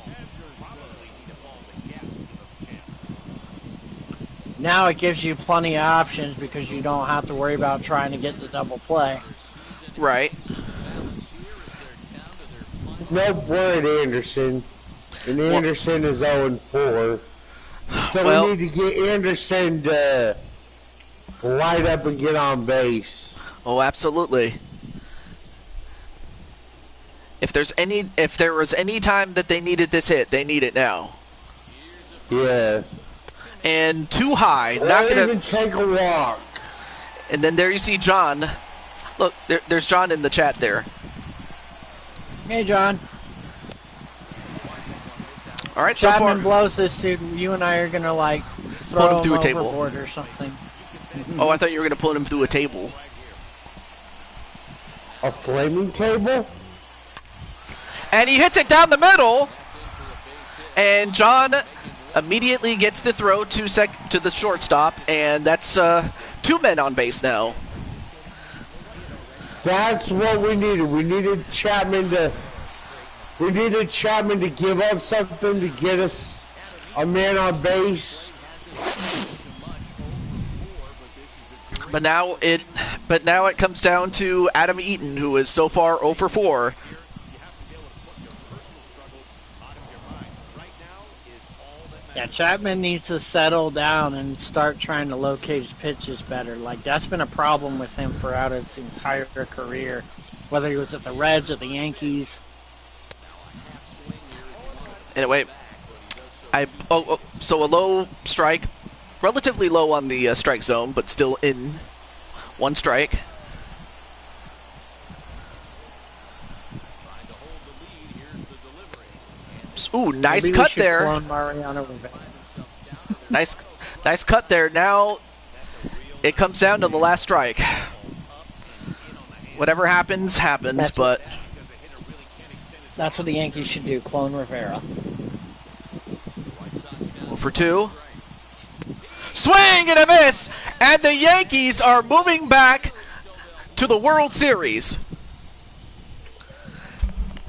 Now it gives you plenty of options because you don't have to worry about trying to get the double play. Right. Nope, we're at Anderson. And Anderson is 0-4. So we need to get Anderson to light up and get on base. Oh, absolutely. If there was any time that they needed this hit, they need it now. Yeah. And too high. Not gonna even take a walk. And then there you see John. Look, there's John in the chat there. Hey, John. All right, Chapman so far blows this dude. You and I are gonna like throw him through a table or something. Oh, I thought you were gonna pull him through a table. A flaming table? And he hits it down the middle. And John immediately gets the throw to the shortstop, and that's 2 men on base now. That's what we needed. We needed Chapman to give up something to get us a man on base. But now it comes down to Adam Eaton, who is so far 0 for 4. Yeah, Chapman needs to settle down and start trying to locate his pitches better. Like, that's been a problem with him throughout his entire career, whether he was at the Reds or the Yankees. Anyway, so a low strike, relatively low on the strike zone, but still in 1 strike. Ooh, nice Maybe cut there. Nice cut there. Now it comes down to the last strike. Whatever happens, happens. That's what the Yankees should do. Clone Rivera. 1 for 2. Swing and a miss, and the Yankees are moving back to the World Series.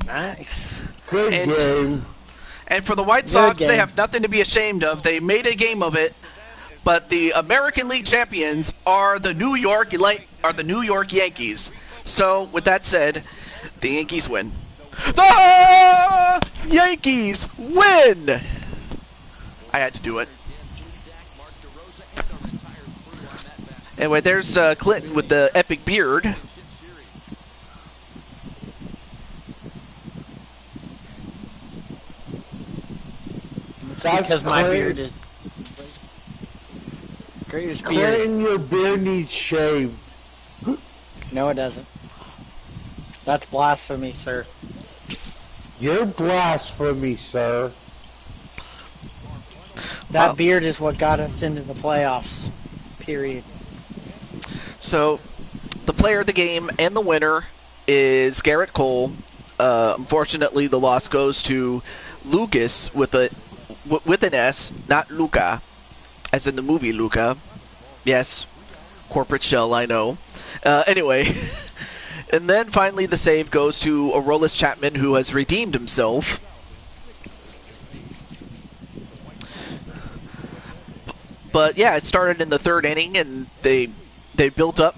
Nice. Good game. And for the White Sox, they have nothing to be ashamed of. They made a game of it, but the American League champions are the New York Yankees. So, with that said, the Yankees win. The Yankees win! I had to do it. Anyway, there's Clinton with the epic beard. Because my beard is greatest beard. Clinton, your beard needs shaved. No, it doesn't. That's blasphemy, sir. You're blasphemy, sir. That beard is what got us into the playoffs. Period. So, the player of the game and the winner is Garrett Cole. Unfortunately, the loss goes to Lucas with an S, not Luca, as in the movie Luca. Yes, corporate shell, I know. Anyway, and then finally the save goes to Aroldis Chapman, who has redeemed himself. But yeah, it started in the 3rd inning, and they built up,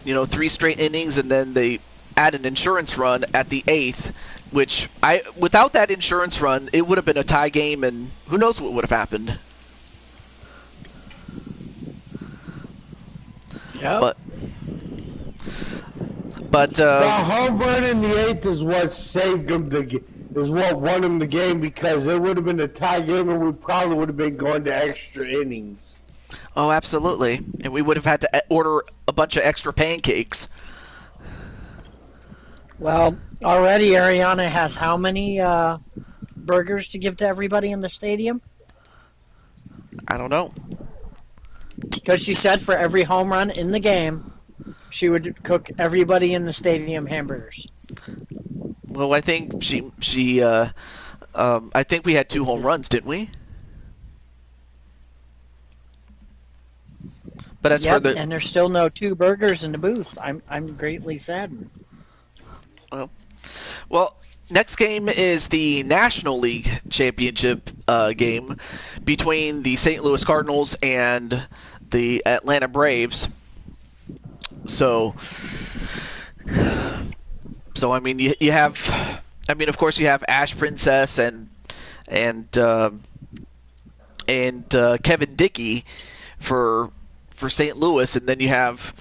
3 straight innings, and then they add an insurance run at the 8th. Which, without that insurance run, it would have been a tie game, and who knows what would have happened. Yeah. But the home run in the 8th is what saved them is what won them the game, because it would have been a tie game, and we probably would have been going to extra innings. Oh, absolutely, and we would have had to order a bunch of extra pancakes. Well, already Ariana has how many burgers to give to everybody in the stadium? I don't know. Because she said for every home run in the game, she would cook everybody in the stadium hamburgers. Well, I think I think we had 2 home runs, didn't we? But as for the and there's still no 2 burgers in the booth. I'm greatly saddened. Well, next game is the National League Championship game between the St. Louis Cardinals and the Atlanta Braves. So I mean, you have, of course, you have Ash Princess and Kevin Dickey for St. Louis, and then you have,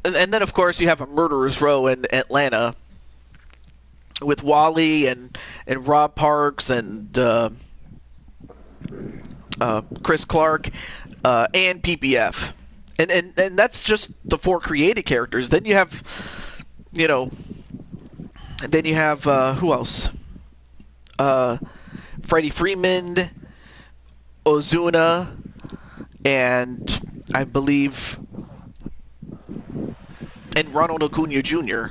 and then of course you have a murderer's row in Atlanta with Wally and Rob Parks and Chris Clark and PPF, and that's just the 4 created characters. Then you have, who else? Freddie Freeman, Ozuna, and I believe and Ronald Acuna Jr.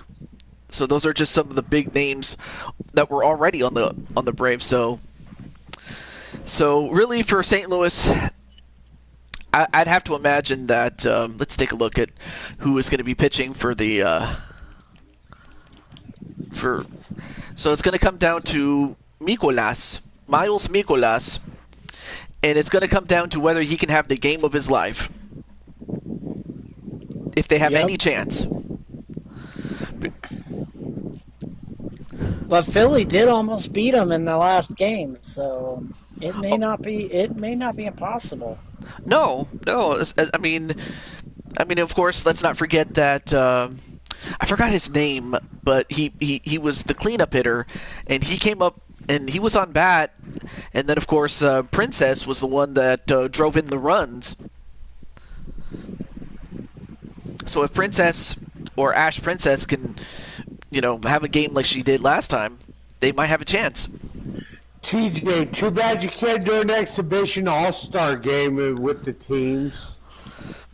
So those are just some of the big names that were already on the Braves. So really for St. Louis, I'd have to imagine that. Let's take a look at who is going to be pitching for the So it's going to come down to Miles Mikolas, and it's going to come down to whether he can have the game of his life, if they have any chance. But Philly did almost beat him in the last game, so it may not be impossible. No. I mean, of course, let's not forget that I forgot his name, but he was the cleanup hitter, and he came up and he was on bat, and then of course Princess was the one that drove in the runs. So if Princess or Ash Princess can, have a game like she did last time, they might have a chance. TJ, too bad you can't do an exhibition all-star game with the teams.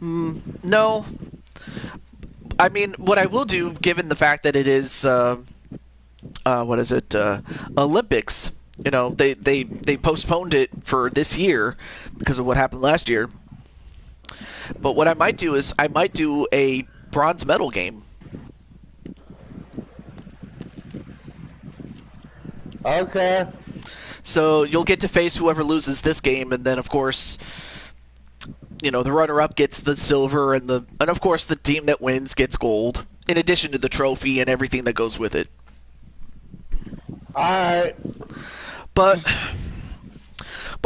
No. I mean, what I will do, given the fact that it is, Olympics, they postponed it for this year because of what happened last year. But what I might do is I might do a bronze medal game. Okay. So you'll get to face whoever loses this game, and then of course, the runner-up gets the silver, and of course the team that wins gets gold, in addition to the trophy and everything that goes with it. All right. But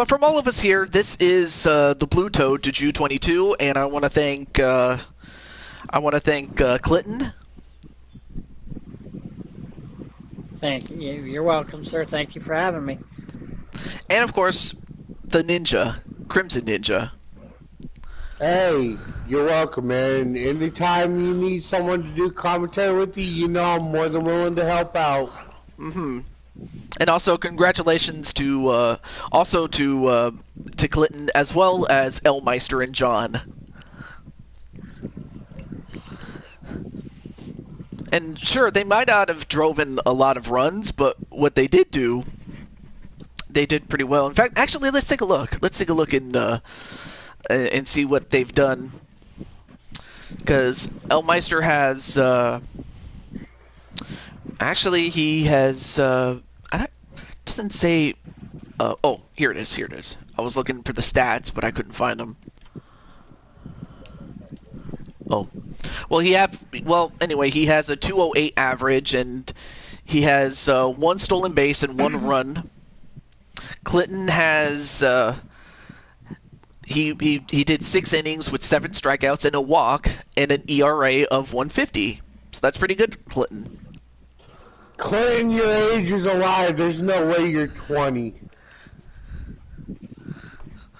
from all of us here, this is the Blue Toad to Jew 22, and I want to thank Clinton. Thank you. You're welcome, sir. Thank you for having me. And of course, the Ninja, Crimson Ninja. Hey, you're welcome, man. Anytime you need someone to do commentary with you, I'm more than willing to help out. Mm-hmm. And also, congratulations to Clinton, as well as Elmeister and John. And sure, they might not have driven a lot of runs, but what they did do, they did pretty well. In fact, actually, let's take a look. Let's take a look and see what they've done. Because Elmeister has... actually, he has... doesn't say... oh, here it is. I was looking for the stats, but I couldn't find them. Oh. Well, anyway, he has a 208 average, and he has one stolen base and one run. Clinton has... He did 6 innings with 7 strikeouts and a walk and an ERA of 150. So that's pretty good, Clinton. Clinton, your age is a lie. There's no way you're 20.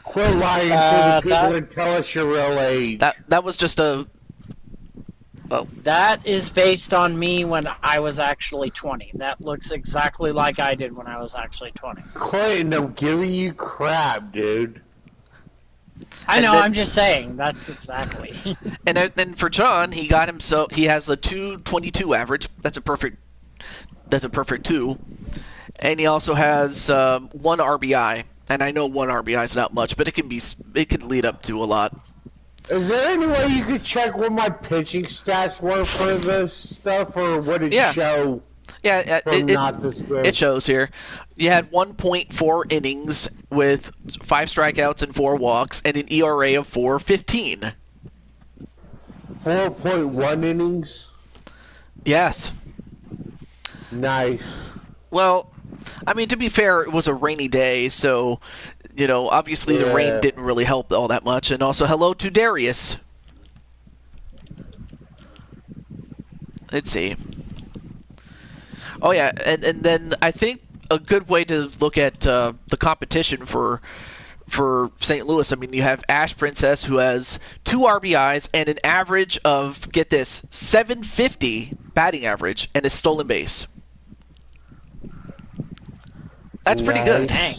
Quit lying to the people and tell us your real age. That was just a... Oh. That is based on me when I was actually 20. That looks exactly like I did when I was actually 20. Clinton, I'm giving you crap, dude. I know, I'm just saying. That's exactly. And then for John, he has a 222 average. That's a perfect 2. And he also has 1 RBI. And I know 1 RBI is not much, but it can lead up to a lot. Is there any way you could check what my pitching stats were for this stuff, or would it show? Yeah, it shows here. You had 1.4 innings with 5 strikeouts and 4 walks, and an ERA of 4.15. 4.1 innings? Yes. Nice. Well, I mean, to be fair, it was a rainy day, so, obviously the rain didn't really help all that much. And also, hello to Darius. Let's see. Oh, yeah, and then I think a good way to look at the competition for St. Louis, I mean, you have Ash Princess, who has 2 RBIs and an average of, get this, 750 batting average and a stolen base. That's pretty good. Dang.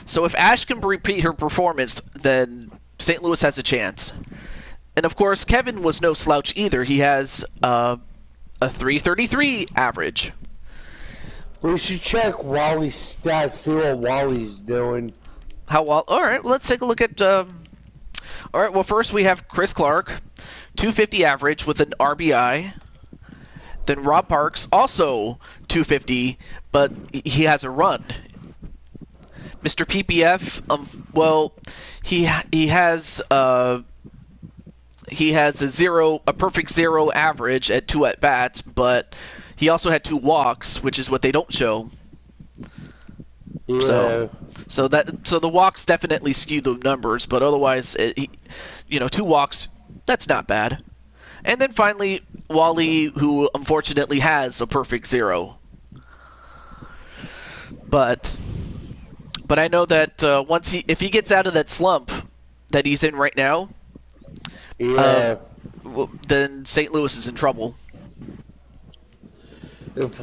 So if Ash can repeat her performance, then St. Louis has a chance. And of course, Kevin was no slouch either. He has a 333 average. We should check Wally's stats, see what Wally's doing. All right, let's take a look at. All right, well, first we have Chris Clark, 250 average with an RBI. Then Rob Parks, also 250, but he has a run. Mr. PPF, well, he has a perfect zero average at 2 at bats, but he also had 2 walks, which is what they don't show. Yeah. So the walks definitely skew the numbers, but otherwise, 2 walks, that's not bad. And then finally, Wally, who unfortunately has a perfect zero. But I know that if he gets out of that slump that he's in right now, then St. Louis is in trouble. If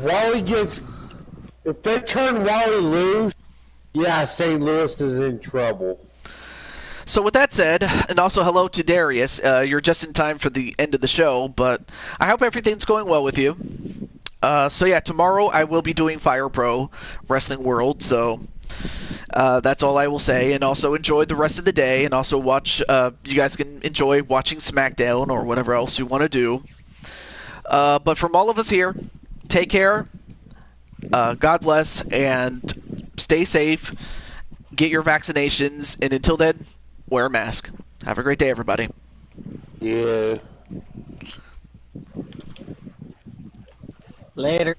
they turn Wally loose, yeah, St. Louis is in trouble. So with that said, and also hello to Darius, you're just in time for the end of the show, but I hope everything's going well with you. So yeah, tomorrow I will be doing Fire Pro Wrestling World, so that's all I will say, and also enjoy the rest of the day, and also watch, you guys can enjoy watching SmackDown or whatever else you want to do. But from all of us here, take care, God bless, and stay safe, get your vaccinations, and until then, wear a mask. Have a great day, everybody. Yeah. Later.